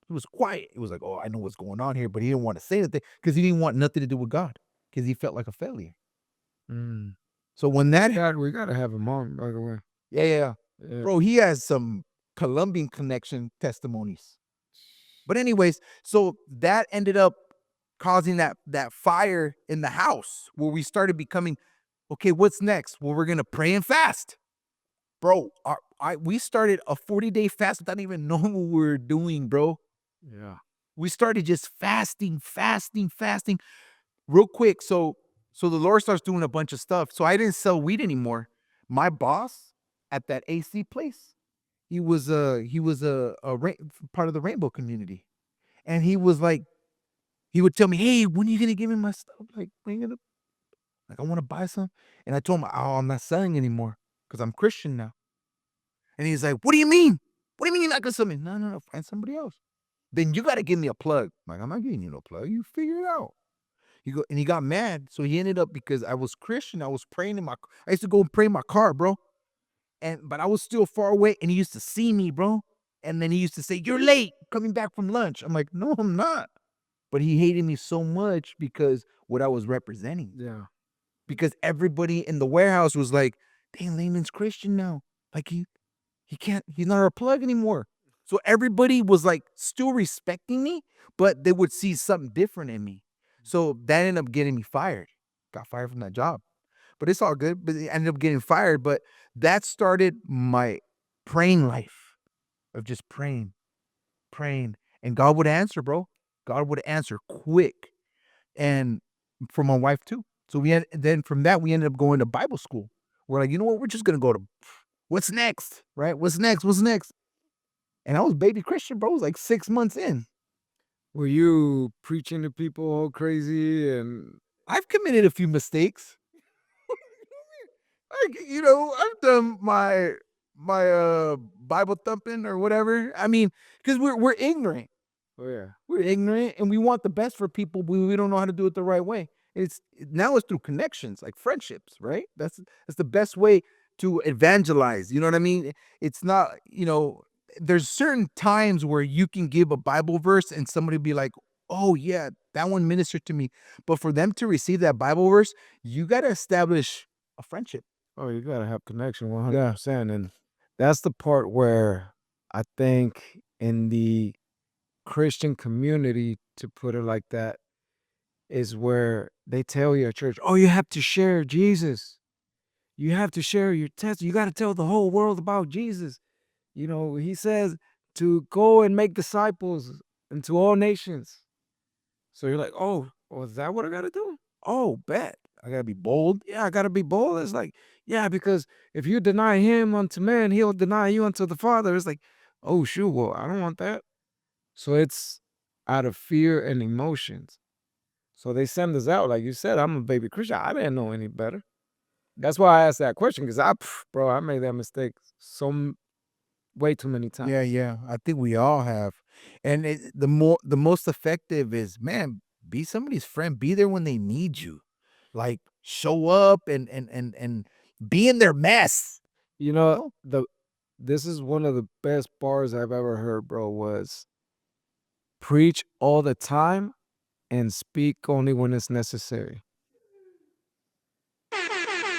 He was quiet. It was like, oh, I know what's going on here, but he didn't want to say anything because he didn't want nothing to do with God because he felt like a failure. mm. So when that, We gotta have him on, by the way. yeah, yeah, yeah. Yeah. Bro, he has some Colombian connection testimonies. But anyways, so that ended up causing that fire in the house where we started becoming, okay, what's next? Well, we're gonna pray and fast, bro. We started a 40-day fast without even knowing what we were doing, bro. Yeah. We started just fasting, fasting, fasting, real quick. So the Lord starts doing a bunch of stuff. So I didn't sell weed anymore. My boss at that AC place, he was a part of the rainbow community, and he was like, he would tell me, "Hey, when are you gonna give me my stuff? Like, when you gonna like I want to buy some?" And I told him, "Oh, I'm not selling anymore because I'm Christian now." And he's like, "What do you mean? What do you mean you're not gonna sell me?" No, no, no. Find somebody else. Then you got to give me a plug. I'm like, I'm not giving you no plug. You figure it out. And he got mad. So he ended up, because I was Christian, I was praying in my. I used to go and pray in my car, bro. But I was still far away, and he used to see me, bro. And then he used to say, "You're late, coming back from lunch." I'm like, "No, I'm not." But he hated me so much because what I was representing. Yeah. Because everybody in the warehouse was like, "Dang, Layman's Christian now. Like he can't. He's not our plug anymore." So everybody was like still respecting me, but they would see something different in me. So that ended up getting me fired. Got fired from that job. But it's all good. But I ended up getting fired. But that started my praying life of just praying, praying. And God would answer, bro. God would answer quick. And for my wife too. So then from that we ended up going to Bible school. We're like, you know what? We're just gonna go to what's next, right? What's next? What's next? And I was baby Christian, bro. I was like 6 months in. Were you preaching to people all crazy and I've committed a few mistakes. Like, I've done my Bible thumping or whatever. I mean, because we're ignorant. oh yeah. We're ignorant and we want the best for people, but we don't know how to do it the right way. Now it's through connections, like friendships, right? That's the best way to evangelize. You know what I mean? It's not, there's certain times where you can give a Bible verse and somebody be like, "Oh yeah, that one ministered to me." But for them to receive that Bible verse, you got to establish a friendship. Oh, you gotta have connection 100%. Yeah. And that's the part where I think in the Christian community, to put it like that, is where they tell you at church, oh, you have to share Jesus. You have to share your test. You got to tell the whole world about Jesus. He says to go and make disciples into all nations. So you're like, oh, well, is that what I got to do? Oh, bet. I got to be bold. Yeah, I got to be bold. It's like, yeah, because if you deny him unto man, he'll deny you unto the Father. It's like, oh, shoot, well, I don't want that. So it's out of fear and emotions. So they send us out. Like you said, I'm a baby Christian. I didn't know any better. That's why I asked that question because bro, I made that mistake way too many Yeah, times. yeah. I think we all have. And the most effective is, man, be somebody's friend. Be there when they need you. Like, show up and be in their mess. You know, Oh, this is one of the best bars I've ever heard, bro, was preach all the time and speak only when it's necessary.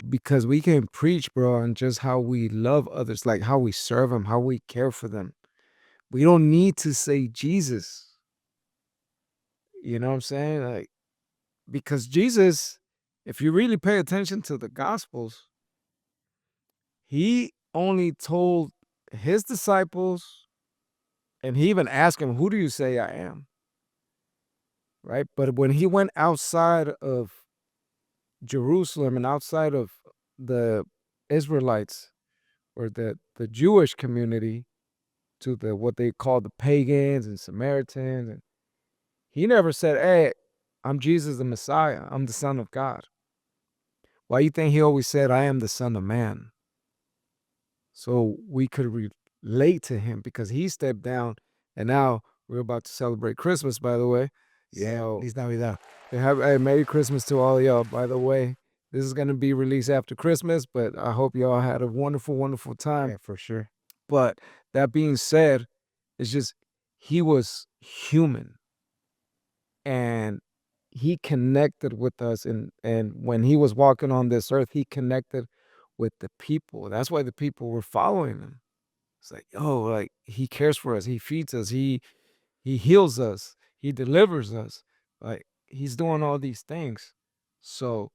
because we can preach, bro, on just how we love others, like how we serve them, how we care for them. We don't need to say Jesus. You know what I'm saying? Like, because Jesus, if you really pay attention to the Gospels, he only told his disciples, and he even asked him, "Who do you say I am?" Right? But when he went outside of Jerusalem and outside of the Israelites or the Jewish community to the what they call the pagans and Samaritans, and he never said, "Hey, I'm Jesus the Messiah. I'm the Son of God." Why you think he always said, "I am the Son of Man"? So we could relate to him because he stepped down, and now we're about to celebrate Christmas, by the way. Yeah, So Feliz Navidad. hey, Merry Christmas to all y'all, by the way. This is going to be released after Christmas, but I hope y'all had a wonderful, wonderful time. Yeah, for sure. But that being said, it's just he was human and he connected with us, and when he was walking on this earth, he connected with the people. That's why the people were following him. It's like, oh, like he cares for us, he feeds us, he heals us, he delivers us. Like he's doing all these things. So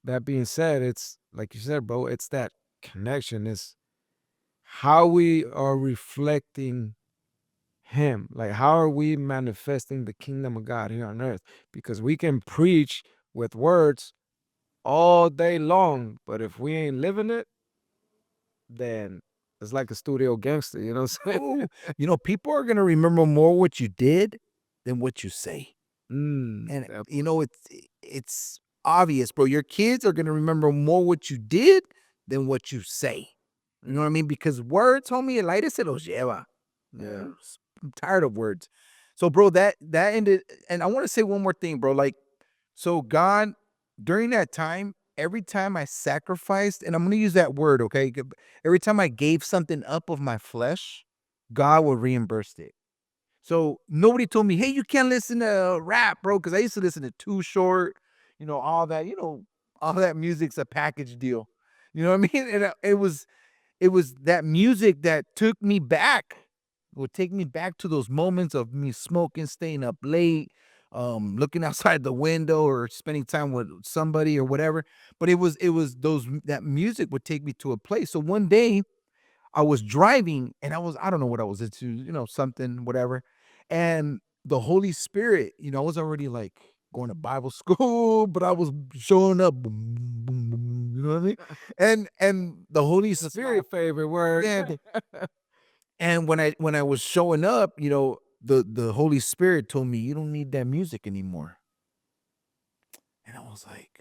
that being said, it's like you said, bro, it's that connection. It's how we are reflecting him. Like, how are we manifesting the kingdom of God here on earth? Because we can preach with words all day long, but if we ain't living it, then it's like a studio gangster, you know what I'm saying? Oh, people are gonna remember more what you did than what you say. And That it's obvious, bro. Your kids are gonna remember more what you did than what you say. You know what I mean? Because words, homie, el aire se los lleva. yeah. I'm tired of words. So, bro, that ended. And I want to say one more thing, bro. Like, so God, during that time, every time I sacrificed, and I'm gonna use that word, okay? Every time I gave something up of my flesh, God would reimburse it. So nobody told me, hey, you can't listen to rap, bro, because I used to listen to Too Short, all that, all that music's a package deal. You know what I mean? And it was that music that took me back. Would take me back to those moments of me smoking, staying up late, looking outside the window or spending time with somebody or whatever. But it was those that music would take me to a place. So one day I was driving and I don't know what I was into, something, whatever. And the Holy Spirit, I was already like going to Bible school, but I was showing up, boom, boom, boom, you know what I mean? And the Holy That's my Spirit, favorite word. yeah. And when I was showing up, the Holy Spirit told me, you don't need that music anymore. And I was like,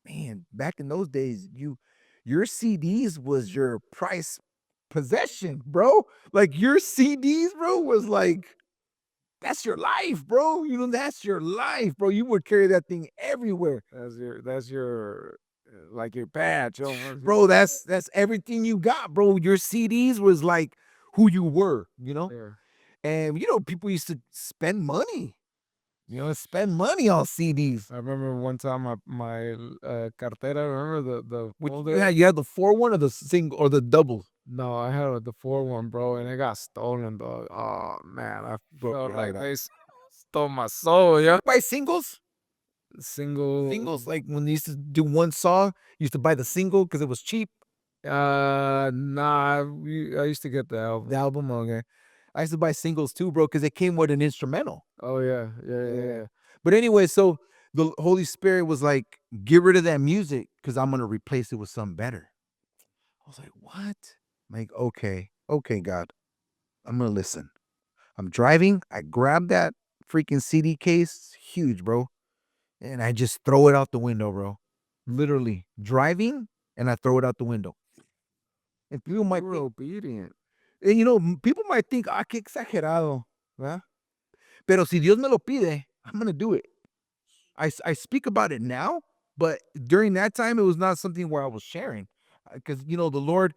man, back in those days, your CDs was your price possession, bro. Like your CDs, bro, was like that's your life, bro. That's your life, bro. You would carry that thing everywhere. That's your like your badge almost. Bro, that's everything you got, bro. Your CDs was like who you were. Yeah. And people used to spend money, spend money on CDs. I remember one time my cartera, remember the Which folder? you had the 4-1 or the single or the double? No, I had the 4-1, bro, and it got stolen, dog. Oh man, I Bro, felt like like that. they stole my soul, yo. Buy singles? Single, Singles, like when they used to do one song, you used to buy the single because it was cheap. nah, I used to get the The album. album, okay. I used to buy singles too, bro, because it came with an instrumental. Oh yeah, yeah, yeah, Yeah. yeah. But anyway, so the Holy Spirit was like, get rid of that music because I'm gonna replace it with something better. I was like, what? I'm like, okay, God, I'm gonna listen. I'm driving. I grab that freaking CD case, huge, bro, and I just throw it out the window, bro. Literally driving, and I throw it out the window. And people You might were think, obedient. and people might think, qué exagerado, ¿verdad? Pero si Dios me lo pide, I'm gonna do it. I speak about it now, but during that time, it was not something where I was sharing, because the Lord,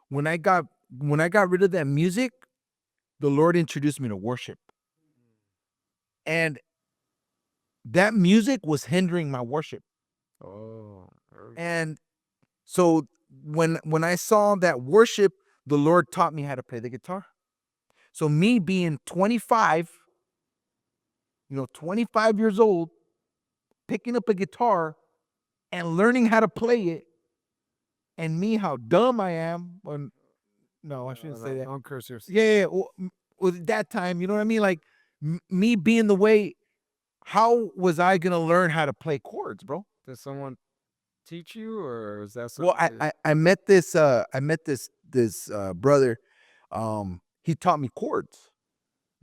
when I got when I got rid of that music, the Lord introduced me to worship, and that music was hindering my worship, Oh, and So when I saw that worship, the Lord taught me how to play the guitar. So me being 25, 25 years old, picking up a guitar and learning how to play it, and me how dumb I am. When no, I shouldn't say that. Don't curse yourself. Yeah, yeah, yeah. With that time, you know what I mean? Like me being the way, how was I gonna learn how to play chords, bro? Did someone teach you, or is that Well, something I met this brother. He taught me chords,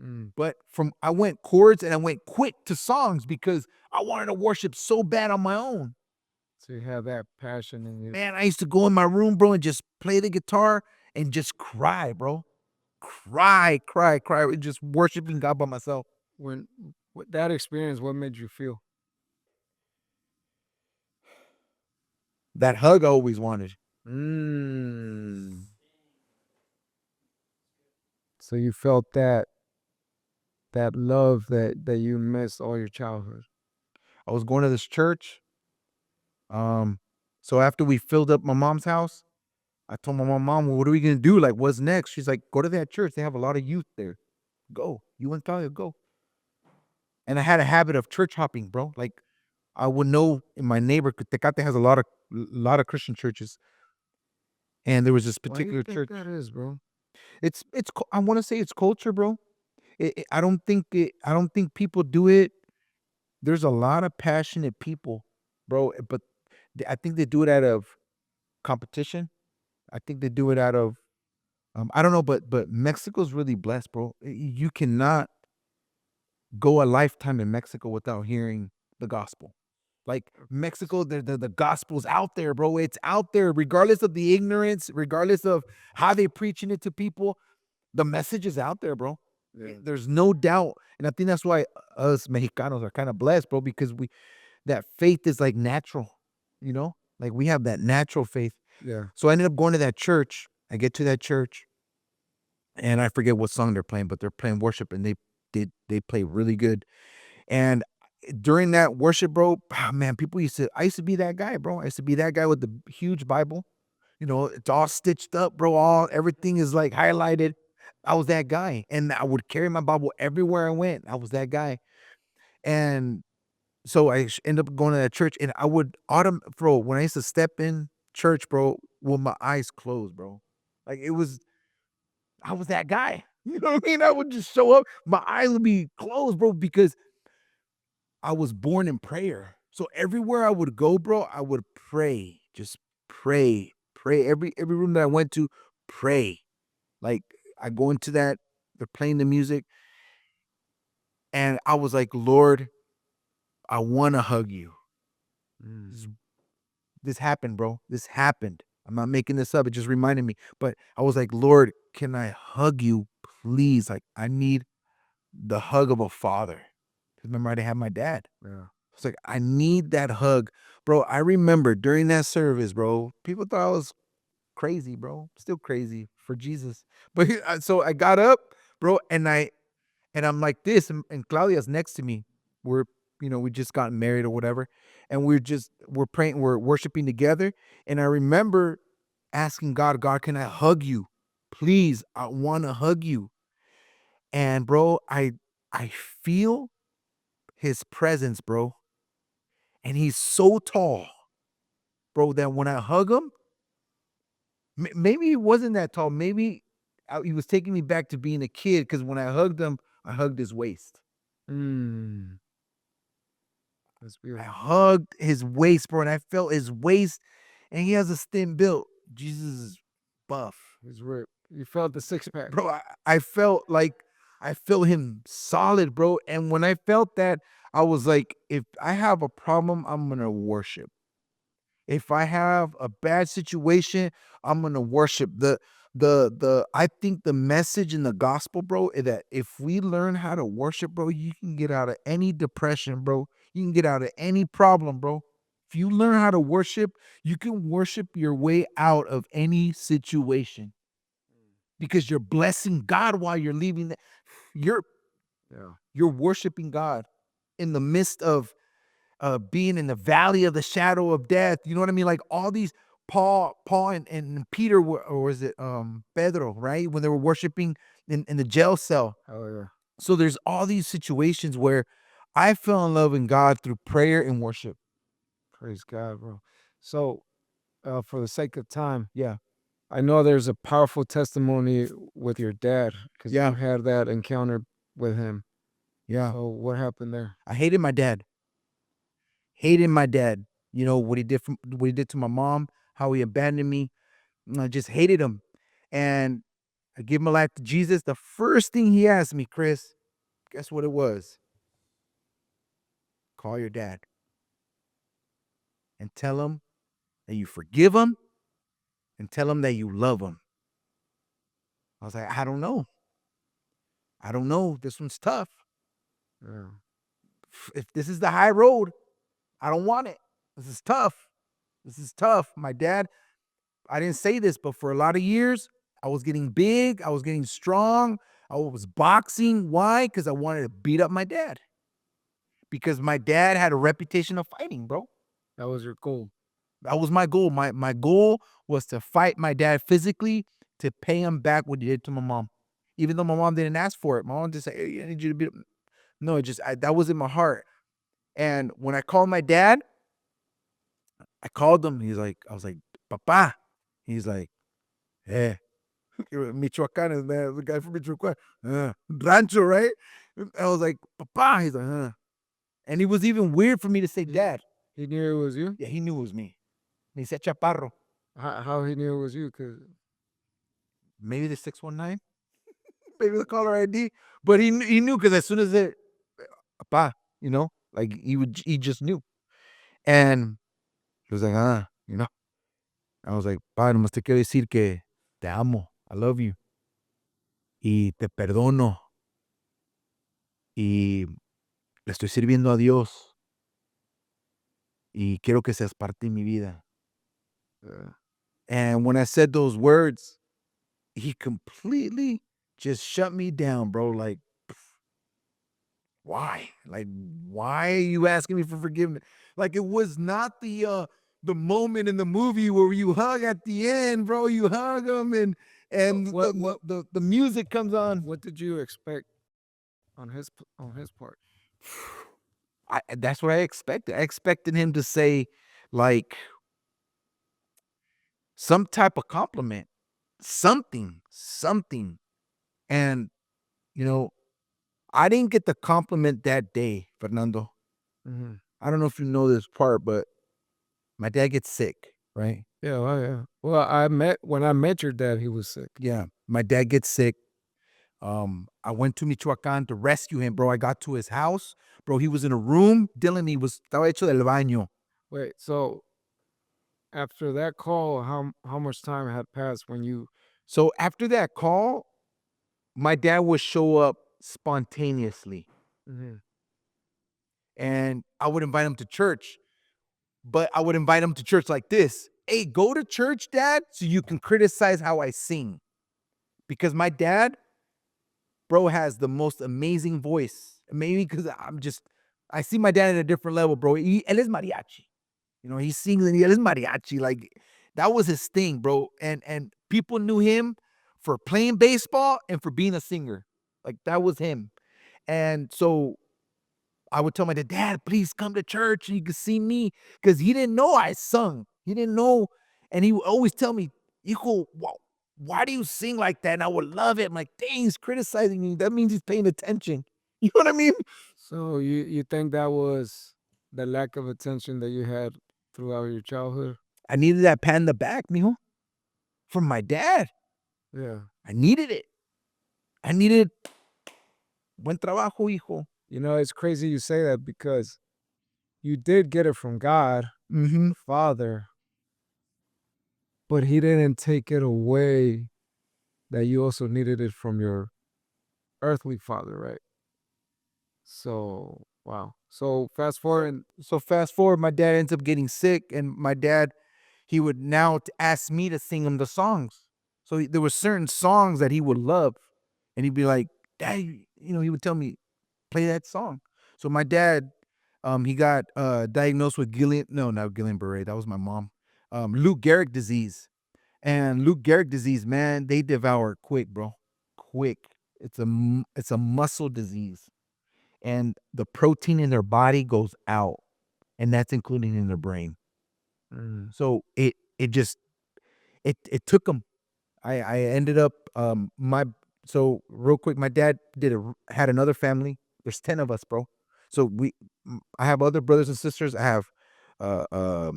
mm, but from I went chords and I went quick to songs because I wanted to worship so bad on my own. so you have that passion in you? Man, I used to go in my room, bro, and just play the guitar and just cry, bro. Cry, cry, cry, just worshiping God by myself. When with that experience, what made you feel? That hug I always wanted. Mm. So you felt that love that you missed all your childhood. I was going to this church. Um, so after we filled up my mom's house, I told my mom, well, what are we gonna do? Like, what's next? She's like, go to that church. They have a lot of youth there. Go. You and Talia, go. And I had a habit of church hopping, bro. Like I would know in my neighborhood, Tecate has a lot of Christian churches. And there was this Why do you particular think church. that is, bro? I want to say it's culture, bro. I don't think people do it. There's a lot of passionate people, bro. But I think they do it out of competition. I think they do it out of I don't know, but Mexico's really blessed, bro. You cannot go a lifetime in Mexico without hearing the gospel. Like Of course. Mexico, the gospel's out there, bro. It's out there, regardless of the ignorance, regardless of how they preaching it to people. The message is out there, bro. Yeah. There's no doubt, and I think that's why us Mexicanos are kind of blessed, bro, because we that faith is like natural, like we have that natural faith. Yeah. So I ended up going to that church. I get to that church, and I forget what song they're playing, but they're playing worship, and they play really good. And during that worship, bro, man, I used to be that guy, bro. I used to be that guy with the huge Bible. It's all stitched up, bro. Everything is like highlighted. I was that guy, and I would carry my Bible everywhere I went. I was that guy, and so end up going to that church, and I would bro. When I used to step in church, bro, with my eyes closed, bro. Like I was that guy. You know what I mean? I would just show up, my eyes would be closed, bro, because I was born in prayer. So everywhere I would go, bro, I would pray. Just pray. Pray. Every room that I went to, pray. Like I go into that, they're playing the music, and I was like, Lord, I wanna hug you. Mm. This, this happened, bro. This happened. I'm not making this up. It just reminded me. But I was like, Lord, can I hug you, please? Like, I need the hug of a father. Because remember, I didn't have my dad. Yeah. It's like, I need that hug. Bro, I remember during that service, bro, people thought I was crazy, bro. Still crazy for Jesus. But so I got up, bro, and I'm like this, and Claudia's next to me. We're, we just got married or whatever, and we're praying, we're worshiping together. And I remember asking God, God, can I hug you? Please, I want to hug you. And bro, I feel his presence, bro. And he's so tall, bro, that when I hug him, maybe he wasn't that tall. Maybe he was taking me back to being a kid because when I hugged him, I hugged his waist. Mm. That's I beautiful. hugged his waist, bro, and I felt his waist, and he has a thin build. Jesus is buff. It's ripped. You felt the six pack. Bro, I felt like I felt him solid, bro. And when I felt that, I was like, if I have a problem, I'm gonna worship. If I have a bad situation, I'm gonna worship. The I think the message in the gospel, bro, is that if we learn how to worship, bro, you can get out of any depression, bro. You can get out of any problem, bro. If you learn how to worship, you can worship your way out of any situation because you're blessing God while you're leaving. You're Yeah. you're worshiping God in the midst of being in the valley of the shadow of death. You know what I mean? Like all these. Paul and Peter were, or was it Pedro, right? When they were worshiping in the jail cell. Oh yeah. So there's all these situations where I fell in love in God through prayer and worship. Praise God, bro. So, for the sake of time, Yeah. I know there's a powerful testimony with your dad because you Yeah. had that encounter with him. Yeah. So what happened there? I hated my dad. Hated my dad. You know what he did to my mom, how he abandoned me. I just hated him. And I gave my life to Jesus. The first thing he asked me, Chris, guess what it was? Call your dad and tell him that you forgive him and tell him that you love him. I was like, I don't know. I don't know. This one's tough. Yeah. If this is the high road, I don't want it. This is tough. This is tough. My dad, I didn't say this, but for a lot of years, I was getting big. I was getting strong. I was boxing. Why? Because I wanted to beat up my dad. Because my dad had a reputation of fighting, bro. That was your goal. That was my goal. My goal was to fight my dad physically to pay him back what he did to my mom. Even though my mom didn't ask for it. My mom just said, hey, I need you to beat up. No, that was in my heart. And when I called my dad, I called him. I was like, Papa. He's like, eh. Michoacan is man, the guy from Michoacan. Rancho, right? I was like, Papa. He's like, huh. And it was even weird for me to say He, dad. he knew it was you. Yeah, he knew it was me. He said Chaparro. How he knew it was you? Cause Maybe the 619, maybe the caller ID. But he knew because as soon as it, Papa, like he just knew. And he was like, I was like, Pa, nomás te quiero decir que te amo. I love you. Y te perdono. Y le estoy sirviendo a Dios. Y quiero que seas parte de mi vida. uh, And when I said those words, he completely just shut me down, bro. Like, why? Like, why are you asking me for forgiveness? Like, it was not the moment in the movie where you hug at the end, bro. You hug him and the music comes on. what did you expect on his part? That's what I expected. I expected him to say like some type of compliment, something. And you know, I didn't get the compliment that day, Fernando. Hmm. I don't know if you know this part, but my dad gets sick, right? Yeah, well, yeah. Well, when I met your dad, he was sick. Yeah, my dad gets sick. I went to Michoacan to rescue him, bro. I got to his house, bro. He was in a room. Dylan, he was estaba hecho del baño. Wait, so after that call, how much time had passed when you? So after that call, my dad would show up spontaneously, Mhm. and I would invite him to church. But I would invite him to church like this: "Hey, go to church, Dad, so you can criticize how I sing." Because my dad, bro, has the most amazing voice. Maybe because I see my dad at a different level, bro. Él es mariachi. He sings and él es mariachi. Like that was his thing, bro. And people knew him for playing baseball and for being a singer. Like that was him. And so I would tell my dad, Dad, please come to church and you can see me. Because he didn't know I sung. He didn't know. And he would always tell me, Hijo, why do you sing like that? And I would love it. I'm like, dang, he's criticizing me. That means he's paying attention. You know what I mean? So you think that was the lack of attention that you had throughout your childhood? I needed that pat in the back, mijo, from my dad. Yeah. I needed it. I needed buen trabajo, hijo. You know, it's crazy you say that because you did get it from God, Mm-hmm. the Father, but He didn't take it away that you also needed it from your earthly father, right? So, wow. So, fast forward. So fast forward, my dad ends up getting sick, and my dad, he would now ask me to sing him the songs. So there were certain songs that he would love, and he'd be like, Dad, he would tell me, play that song. So my dad, he got diagnosed with Gillian, no, not Guillain-Barré, that was my mom. Lou Gehrig disease. And Lou Gehrig disease, man, they devour quick, bro. Quick. It's a muscle disease. And the protein in their body goes out, and that's including in their brain. Mm. So it just it took them. I ended up my so real quick, my dad had another family. There's 10 of us, bro. So I have other brothers and sisters. I have a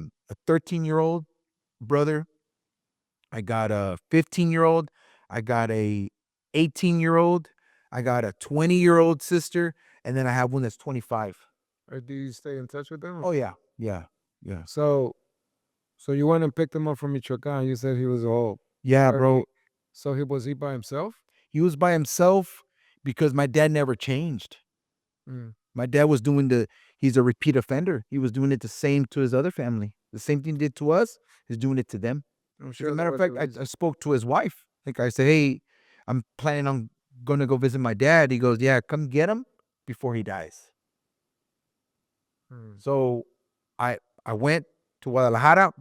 13-year-old brother. I got a 15-year-old. I got a 18-year-old. I got a 20-year-old sister, and then I have one that's 25. Or do you stay in touch with them? Oh yeah, yeah, yeah, So so you went and picked him up from Michoacan. You said he was old. yeah, Or he bro. so he by himself? He was by himself because my dad never changed. Mm. My dad was doing he's a repeat offender. He was doing it the same to his other family. The same thing he did to us, he's doing it to them. I'm As a sure that matter of was the fact, I reason. spoke to his wife. Like I said, hey, I'm planning on going to go visit my dad. He goes, yeah, come get him before he dies. Mm. So I I went to Guadalajara,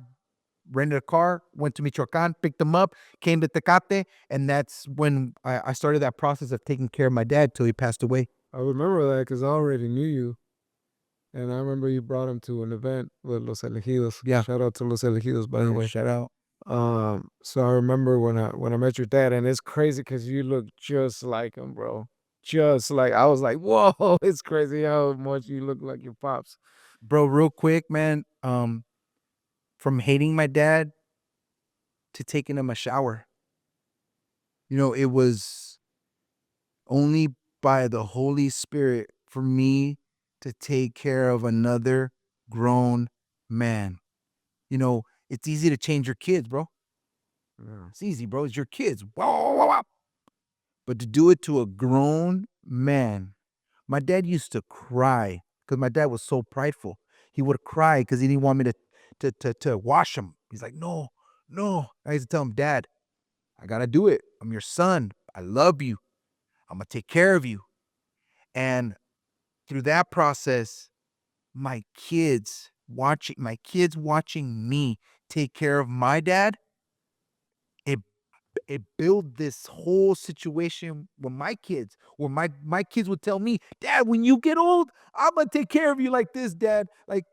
rented a car, went to Michoacan, picked him up, came to Tecate, and that's when I started that process of taking care of my dad till he passed away. I remember that because I already knew you, and I remember you brought him to an event with Los Elegidos. Yeah. Shout out to Los Elegidos, by the Yeah, way. shout out. So I remember when I met your dad, and it's crazy because you look just like him, bro. Just like I was like, whoa, it's crazy how much you look like your pops. Bro, real quick, man. From hating my dad to taking him a shower. It was only by the Holy Spirit for me to take care of another grown man. It's easy to change your kids, bro. Yeah. It's easy, bro. It's your kids. Whoa, whoa, whoa. But to do it to a grown man, my dad used to cry because my dad was so prideful. He would cry because he didn't want me to wash him. He's like, no, no. I used to tell him, Dad, I gotta do it. I'm your son. I love you. I'm gonna take care of you. And through that process, my kids watching me take care of my dad, it it built this whole situation with my kids, where my kids would tell me, Dad, when you get old, I'm gonna take care of you like this, Dad. Like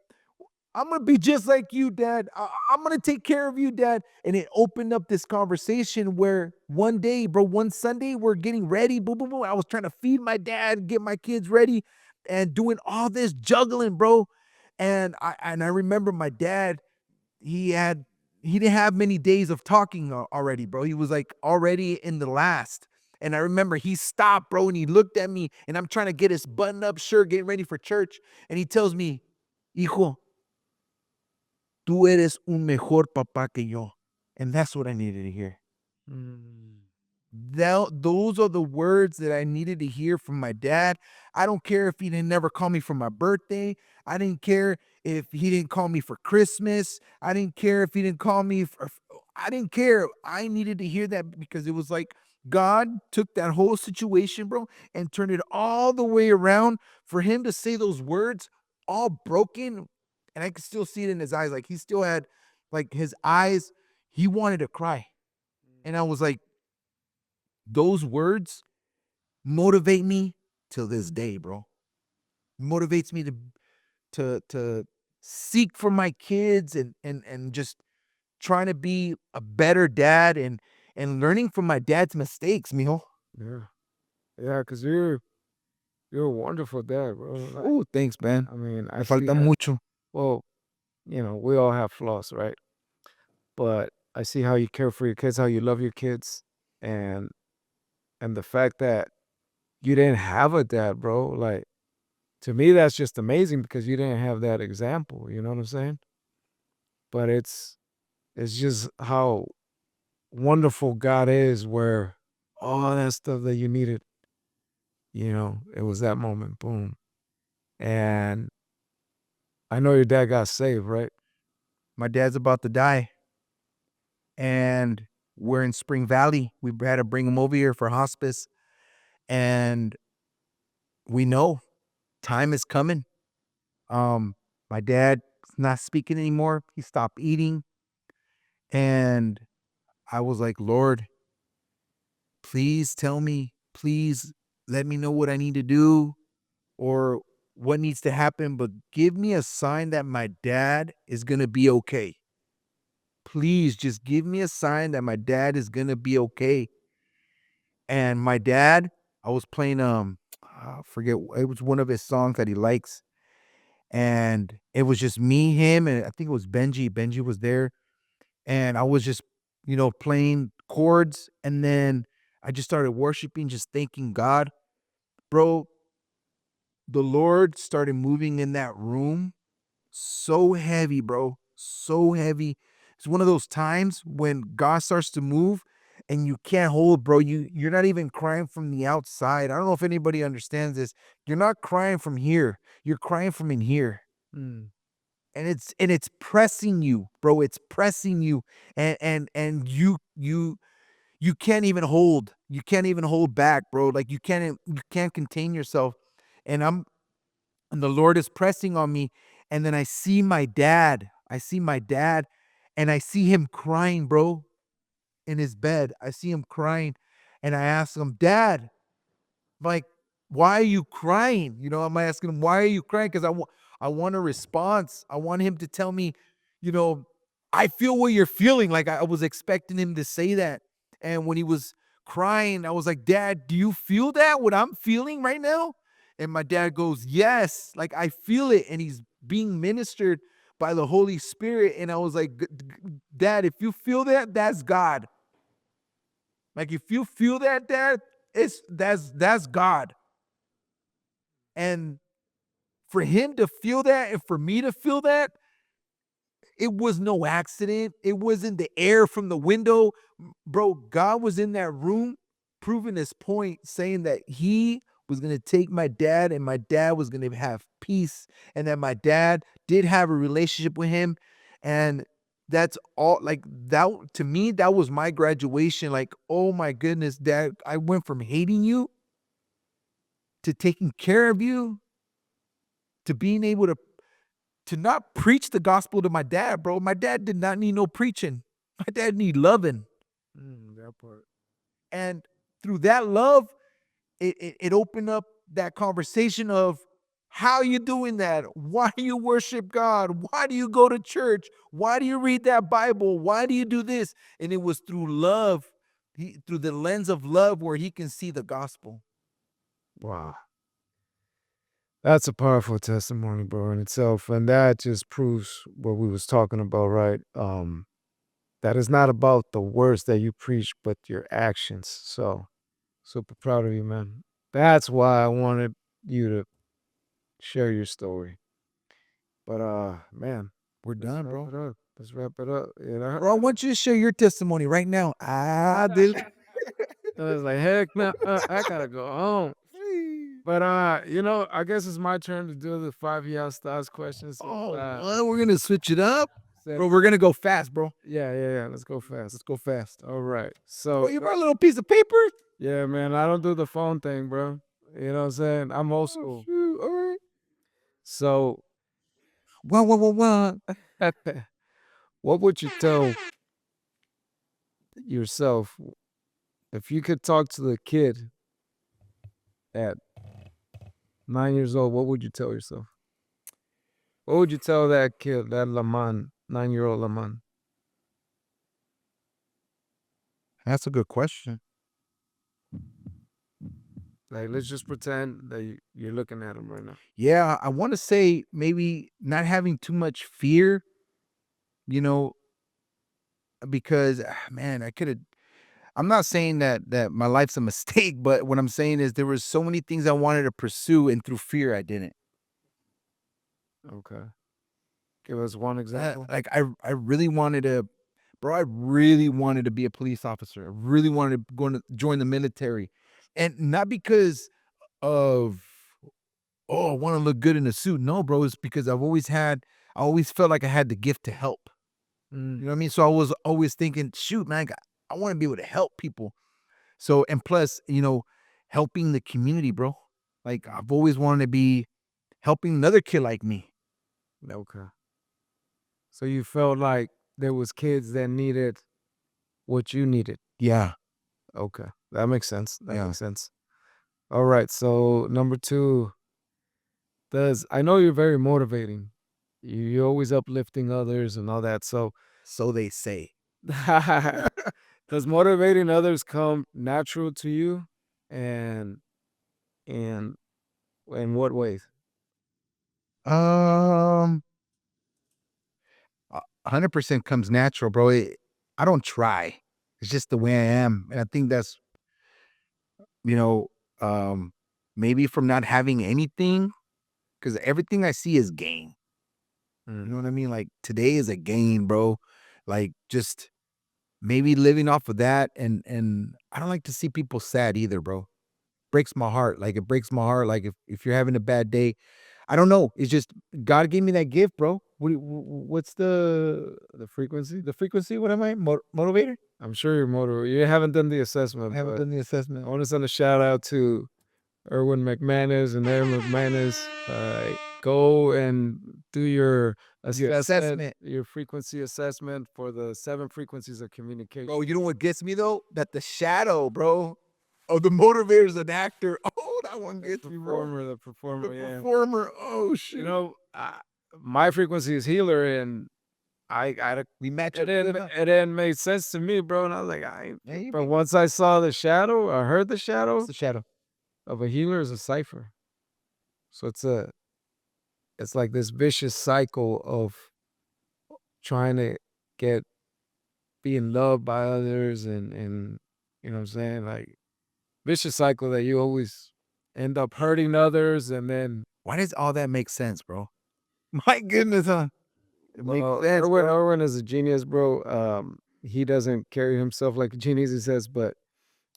I'm gonna be just like you, Dad. I'm gonna take care of you, Dad. And it opened up this conversation where one day, bro, one Sunday, we're getting ready. Boom, boom, boom. I was trying to feed my dad, get my kids ready, and doing all this juggling, bro. And I remember my dad. He had he didn't have many days of talking already, bro. He was like already in the last. And I remember he stopped, bro, and he looked at me, and I'm trying to get his button up shirt, getting ready for church, and he tells me, "Hijo, tú eres un mejor papá que yo." And that's what I needed to hear. Mm. Those are the words that I needed to hear from my dad. I don't care if he didn't never call me for my birthday. I didn't care if he didn't call me for Christmas. I didn't care if he didn't call me I didn't care. I needed to hear that because it was like God took that whole situation, bro, and turned it all the way around for him to say those words all broken. And I could still see it in his eyes. Like he still had like his eyes, he wanted to cry. And I was like, those words motivate me till this day, bro. Motivates me to seek for my kids and just trying to be a better dad and learning from my dad's mistakes, mijo. Yeah. Yeah, because you're a wonderful dad, bro. Like, Oh, thanks, man. I mean, I Me see falta mucho. well, we all have flaws, right? But I see how you care for your kids, how you love your kids, and the fact that you didn't have a dad, bro. Like to me, that's just amazing because you didn't have that example. You know what I'm saying? But it's just how wonderful God is, where all that stuff that you needed, it was that moment, boom. And I know your dad got saved, right? My dad's about to die, and we're in Spring Valley. We had to bring him over here for hospice, and we know time is coming. Um, my dad's not speaking anymore. He stopped eating. And I was like, Lord, please tell me, please let me know what I need to do or what needs to happen, but give me a sign that my dad is going to be okay. Please just give me a sign that my dad is going to be okay. And my dad, I was playing I forget, it was one of his songs that he likes, and it was just me, him, and I think it was Benji. Benji was there, and I was just, playing chords, and then I just started worshiping, just thanking God. Bro, the Lord started moving in that room so heavy, bro, so heavy. It's one of those times when God starts to move and you can't hold, bro. You're not even crying from the outside. I don't know if anybody understands this. You're not crying from here. You're crying from in here. Mm. And it's pressing you, bro. It's pressing you. And you can't even hold. You can't even hold back, bro. Like you can't contain yourself. And the Lord is pressing on me. And then I see my dad. I see my dad and I see him crying, bro, in his bed. I see him crying. And I ask him, Dad, like, why are you crying? I'm asking him, why are you crying? Because I want a response. I want him to tell me, you know, I feel what you're feeling. Like I was expecting him to say that. And when he was crying, I was like, Dad, do you feel that? What I'm feeling right now? And my dad goes, Yes, like I feel it. And he's being ministered by the Holy Spirit. And I was like, Dad, if you feel that, that's God. Like if you feel that, Dad, that's God. And for him to feel that and for me to feel that, it was no accident. It wasn't the air from the window. Bro, God was in that room proving his point, saying that he was going to take my dad and my dad was going to have peace and that my dad did have a relationship with him. And that's all, like that to me, that was my graduation. Like, oh my goodness, Dad, I went from hating you to taking care of you to being able to not preach the gospel to my dad, bro. My dad did not need no preaching. My dad need loving. That part. And through that love, it opened up that conversation of how you doing that? Why do you worship God? Why do you go to church? Why do you read that Bible? Why do you do this? And it was through love, through the lens of love where he can see the gospel. Wow. That's a powerful testimony, bro, in itself. And that just proves what we was talking about, right? That is not about the words that you preach, but your actions. So super proud of you, man. That's why I wanted you to share your story. But man, We're let's done, wrap bro. it up. Let's wrap it up. You know? Bro, I want you to share your testimony right now. I was like, heck no, I gotta go home. But I guess it's my turn to do the 5 year stars questions. Oh, well, we're gonna switch it up, Said, bro. We're gonna go fast, bro. yeah. Let's go Let's fast. go fast. All right. Oh, So you brought a little piece of paper? yeah, man, I don't do the phone thing, bro. You know what I'm saying? I'm old Oh, school. shoot. All right. So Well. what would you tell yourself if you could talk to the kid at 9 years old? What would you tell yourself? What would you tell that kid, that Laman, 9 year old Laman? That's a good question. Like, let's just pretend that you're looking at him right now. Yeah, I want to say maybe not having too much fear, you know, because man, I could have. I'm not saying that my life's a mistake, but what I'm saying is there was so many things I wanted to pursue, and through fear, I didn't. Okay. Give us one example. Like I really wanted to, bro. I really wanted to be a police officer. I really wanted to join the military, and not because of I want to look good in a suit. No, bro, it's because I always felt like I had the gift to help. Mm, You know what I mean? So I was always thinking, shoot, man, I want to be able to help people. So, and plus, helping the community, bro. Like I've always wanted to be helping another kid like me. okay. So you felt like there was kids that needed what you needed. Yeah, Okay, that makes sense. That yeah. makes sense. All right, so number 2, does I know you're very motivating. You're always uplifting others and all that. So, So they say. does motivating others come natural to you? And and in what ways? Um, 100% comes natural, bro. I don't try. It's just the way I am, and I think that's you know, um, maybe from not having anything, because everything I see is gain. Mm. You know what I mean? Like today is a gain, bro. Like just maybe living off of that, and I don't like to see people sad either, bro. Breaks my heart. Like it breaks my heart. Like if you're having a bad day, I don't know. It's just God gave me that gift, bro. What's The frequency? the frequency? What am I? Motivator? I'm sure you're motivated. You haven't done the I assessment, haven't but done the I assessment. want to send a shout out to Erwin McManus and Aaron McManus. Go and do your Your assessment, assessment. your frequency assessment for the 7 frequencies of Bro, communication. you know what gets me though? That the shadow, bro, of the motivator is an actor. Oh, that one gets me, bro. The The performer, yeah. performer. Oh You shoot. know, my frequency is healer, and We match up good, huh? it didn't make sense to me, bro. And I was like, I. Yeah, you But make once I saw the shadow, I heard the what's shadow the shadow? of a healer is a cipher. So it's like this vicious cycle of trying to get being loved by others, and you know what I'm saying? Like vicious cycle that you always end up hurting others, and then Why does all that make sense, bro? My goodness, huh? It makes well, sense, bro. Erwin is a genius, bro. He doesn't carry himself like a genius, he says, but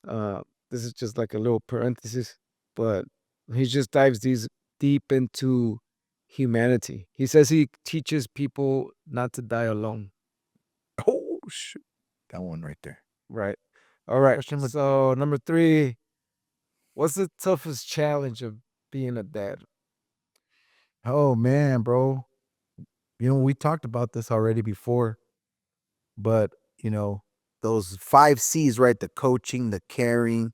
uh this is just like a little parenthesis. But he just dives these deep into humanity. He says he teaches people not to die alone. Oh shoot. That one right there. Right. All right. Question number So number 3, what's the toughest challenge of being a dad? oh man, bro. You know, we talked about this already before, but you know, those 5 C's, right? The coaching, the caring,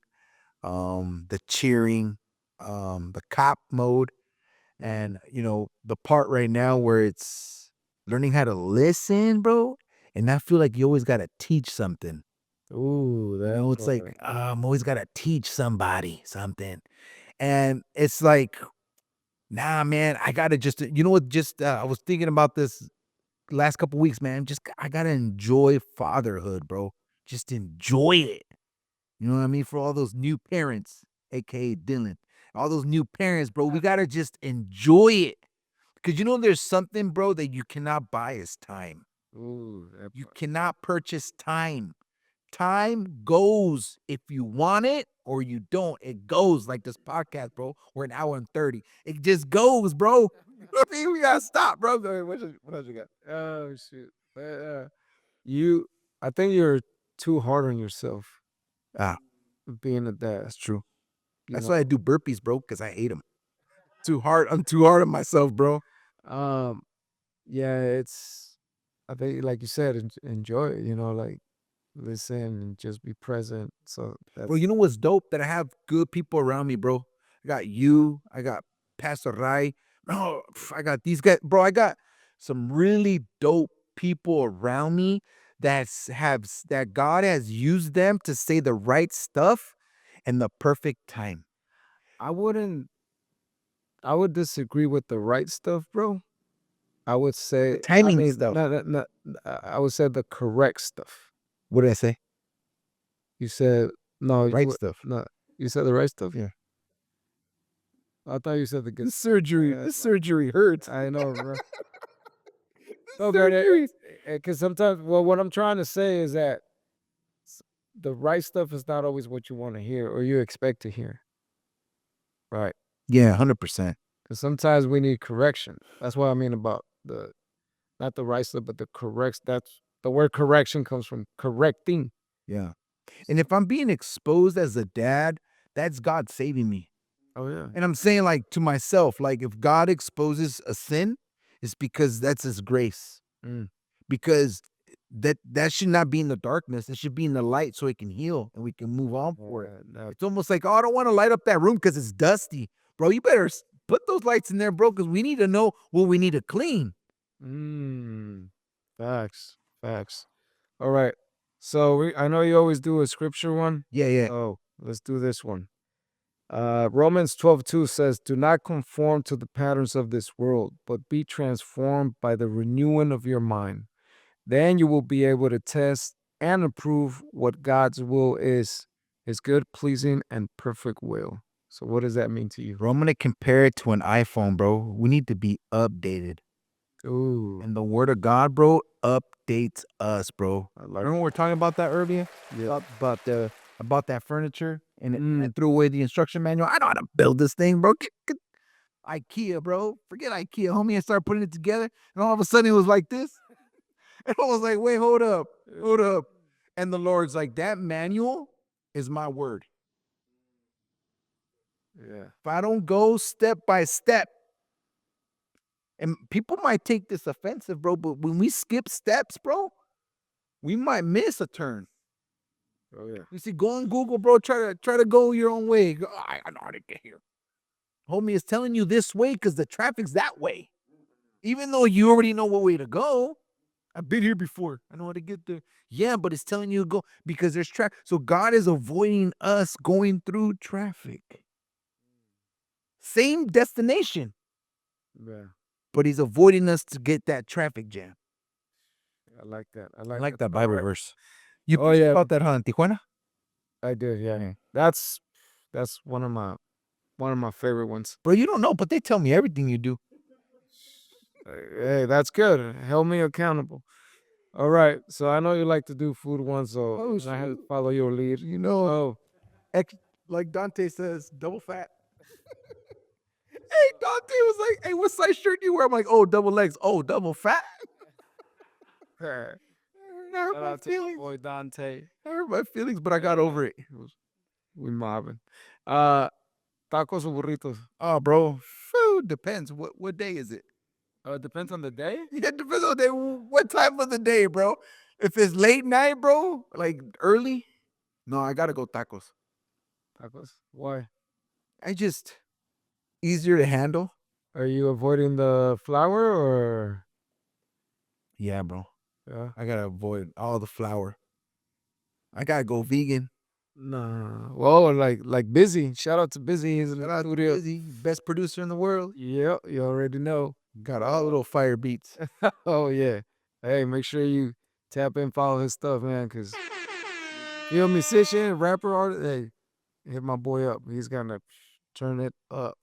the cheering, the cop mode, and you know, the part right now where it's learning how to listen, bro. And I feel like you always gotta teach something. Ooh, You that know, it's like part. I'm always gotta teach somebody something. And it's like, nah, man, I gotta just you know what, just I was thinking about this last couple weeks, man. Just I gotta enjoy fatherhood, bro. Just enjoy it. You know what I mean? For all those new parents, aka Dylan, all those new parents, bro, we gotta just enjoy it. Cause you know there's something, bro, that you cannot buy is time. Ooh, that You part. cannot purchase time. Time goes if you want it or you don't. It goes like this podcast, bro. We're an hour and 30. It just goes, bro. I mean, we gotta stop, bro. What else you got? Oh shoot. But, you I think you're too hard on yourself Ah, being a dad, that's true. you That's why I know. do burpees, bro, because I hate them. Too hard. I'm too hard on myself, bro. Um yeah, it's I think like you said, enjoy it, like listen and just be present. So Bro, you that's know what's dope? That I have good people around me, bro. I got you. I got Pastor Rai. Oh, I got these guys, bro. I got some really dope people around me that God has used them to say the right stuff in the perfect time. I wouldn't I would disagree with the right stuff, bro. I would The say I timing mean stuff. no, no, no, I would say the correct stuff. What did I say? You said no, Right stuff. no, you said the right stuff? Yeah. I thought you said the good The surgery. uh, The surgery hurts. I know, bro. The No, but surgery. because sometimes, well, what I'm trying to say is that the right stuff is not always what you want to hear or you expect to hear, right? Yeah, 100%. Because sometimes we need correction. That's what I mean about the not the right stuff, but the correct. That's the word correction comes from correcting. Yeah. And if I'm being exposed as a dad, that's God saving me. Oh yeah. And I'm saying, like, to myself, like, if God exposes a sin, it's because that's his grace. Mm. Because that should not be in the darkness. It should be in the light so it can heal and we can move on for it. No. It's almost like, oh, I don't want to light up that room because it's dusty, bro. You better put those lights in there, bro, because we need to know what we need to clean. Facts. Facts. All right. So I know you always do a scripture one. Yeah, yeah. Oh, let's do this one. Romans 12:2 says, "Do not conform to the patterns of this world, but be transformed by the renewing of your mind. Then you will be able to test and approve what God's will is, his good, pleasing, and perfect will." So what does that mean to you? Bro, I'm gonna compare it to an iPhone, bro. We need to be updated. Ooh, And the word of God, bro, updates us, bro. I like Remember we were talking about that earlier? yeah. About that furniture and Mm. I threw away the instruction manual. I know how to build this thing, bro. IKEA, bro. Forget IKEA, homie. I started putting it together, and all of a sudden it was like this. And I was like, wait, hold up, hold up. And the Lord's like, that manual is my word. Yeah. If I don't go step by step, and people might take this offensive, bro, but when we skip steps, bro, we might miss a turn. Oh yeah. You see, go on Google, bro. Try to go your own way. I know how to get here. Homie is telling you this way because the traffic's that way. Even though you already know what way to go. I've been here before. I know how to get there. Yeah, but it's telling you to go because there's traffic. So God is avoiding us going through traffic. Same destination, Yeah. but he's avoiding us to get that traffic jam. I like that. I I like, like that Bible Alright. verse. You Oh, preached yeah. about that, huh, in Tijuana? I did, yeah. Yeah. That's one of my favorite ones. Bro, you don't know, but they tell me everything you do. Hey, that's good. Held me accountable. All right. So I know you like to do food ones, so Oh, I had to shoot. follow your lead. You know, Oh, like Dante says, double fat. Hey, Dante was like, hey, what size shirt do you wear? I'm like, oh, double legs. Oh, double fat? shout I hurt my out to my feelings. boy Dante. I hurt my feelings, but I got over it. We mobbing. Tacos or burritos? Oh, bro. Phew, depends. What day is it? It depends on the day. Yeah, it depends on the day. What time of the day, bro? If it's late night, bro, like early, no, I gotta go tacos. Tacos. Why? I just easier to handle. Are you avoiding the flour or? Yeah, bro. Yeah. I gotta avoid all the flour. I gotta go vegan. Nah. Well, like Busy. Shout out to Busy. He's in Shout the out to studio. Busy, best producer in the world. Yep, you already know. Got all little fire beats. Oh yeah. Hey, make sure you tap in, follow his stuff, man. Cause you're a musician, rapper, artist. Hey, hit my boy up. He's gonna turn it up.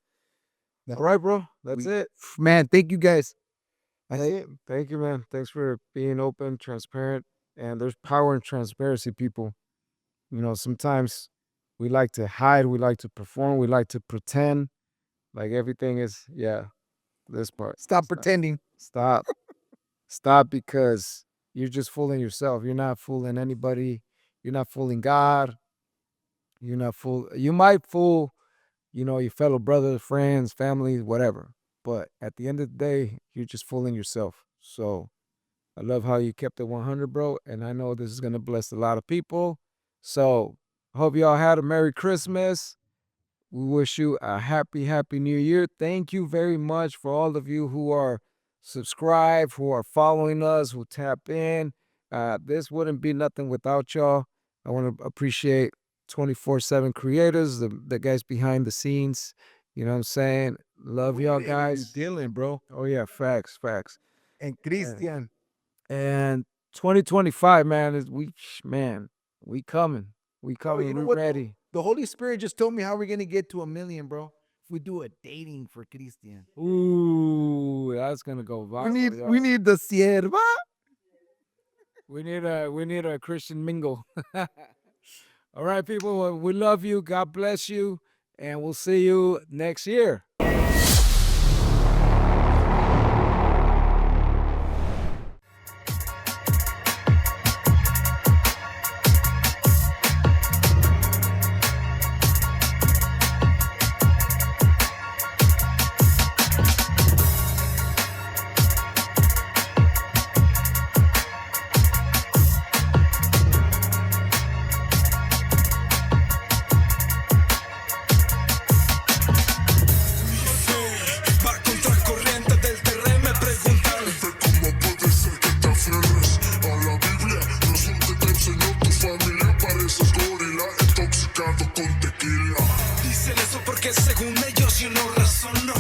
All right, bro. That's it. Man, thank you guys. Thank you, man. Thanks for being open, transparent, and there's power in transparency, people. You know, sometimes we like to hide, we like to perform, we like to pretend like everything is, yeah, this part. Stop pretending. Stop. Stop because you're just fooling yourself. You're not fooling anybody. You're not fooling God. You're not fool. You might fool, your fellow brothers, friends, family, whatever. But at the end of the day, you're just fooling yourself. So I love how you kept it 100, bro. And I know this is going to bless a lot of people. So I hope y'all had a Merry Christmas. We wish you a happy, happy new year. Thank you very much for all of you who are subscribed, who are following us, who tap in. This wouldn't be nothing without y'all. I want to appreciate 24/7 creators, the guys behind the scenes. You know what I'm saying? Love y'all guys. Dylan, bro. Oh yeah, facts. And Christian. And 2025, man, we coming. We coming. you know We what, ready. The Holy Spirit just told me how we're gonna get to 1 million, bro. If we do a dating for Christian. Ooh, that's gonna go viral. We need the sierva. We need a Christian mingle. All right, people. Well, we love you. God bless you, and we'll see you next year. mezclado con tequila. Dicen eso porque según ellos yo no razono.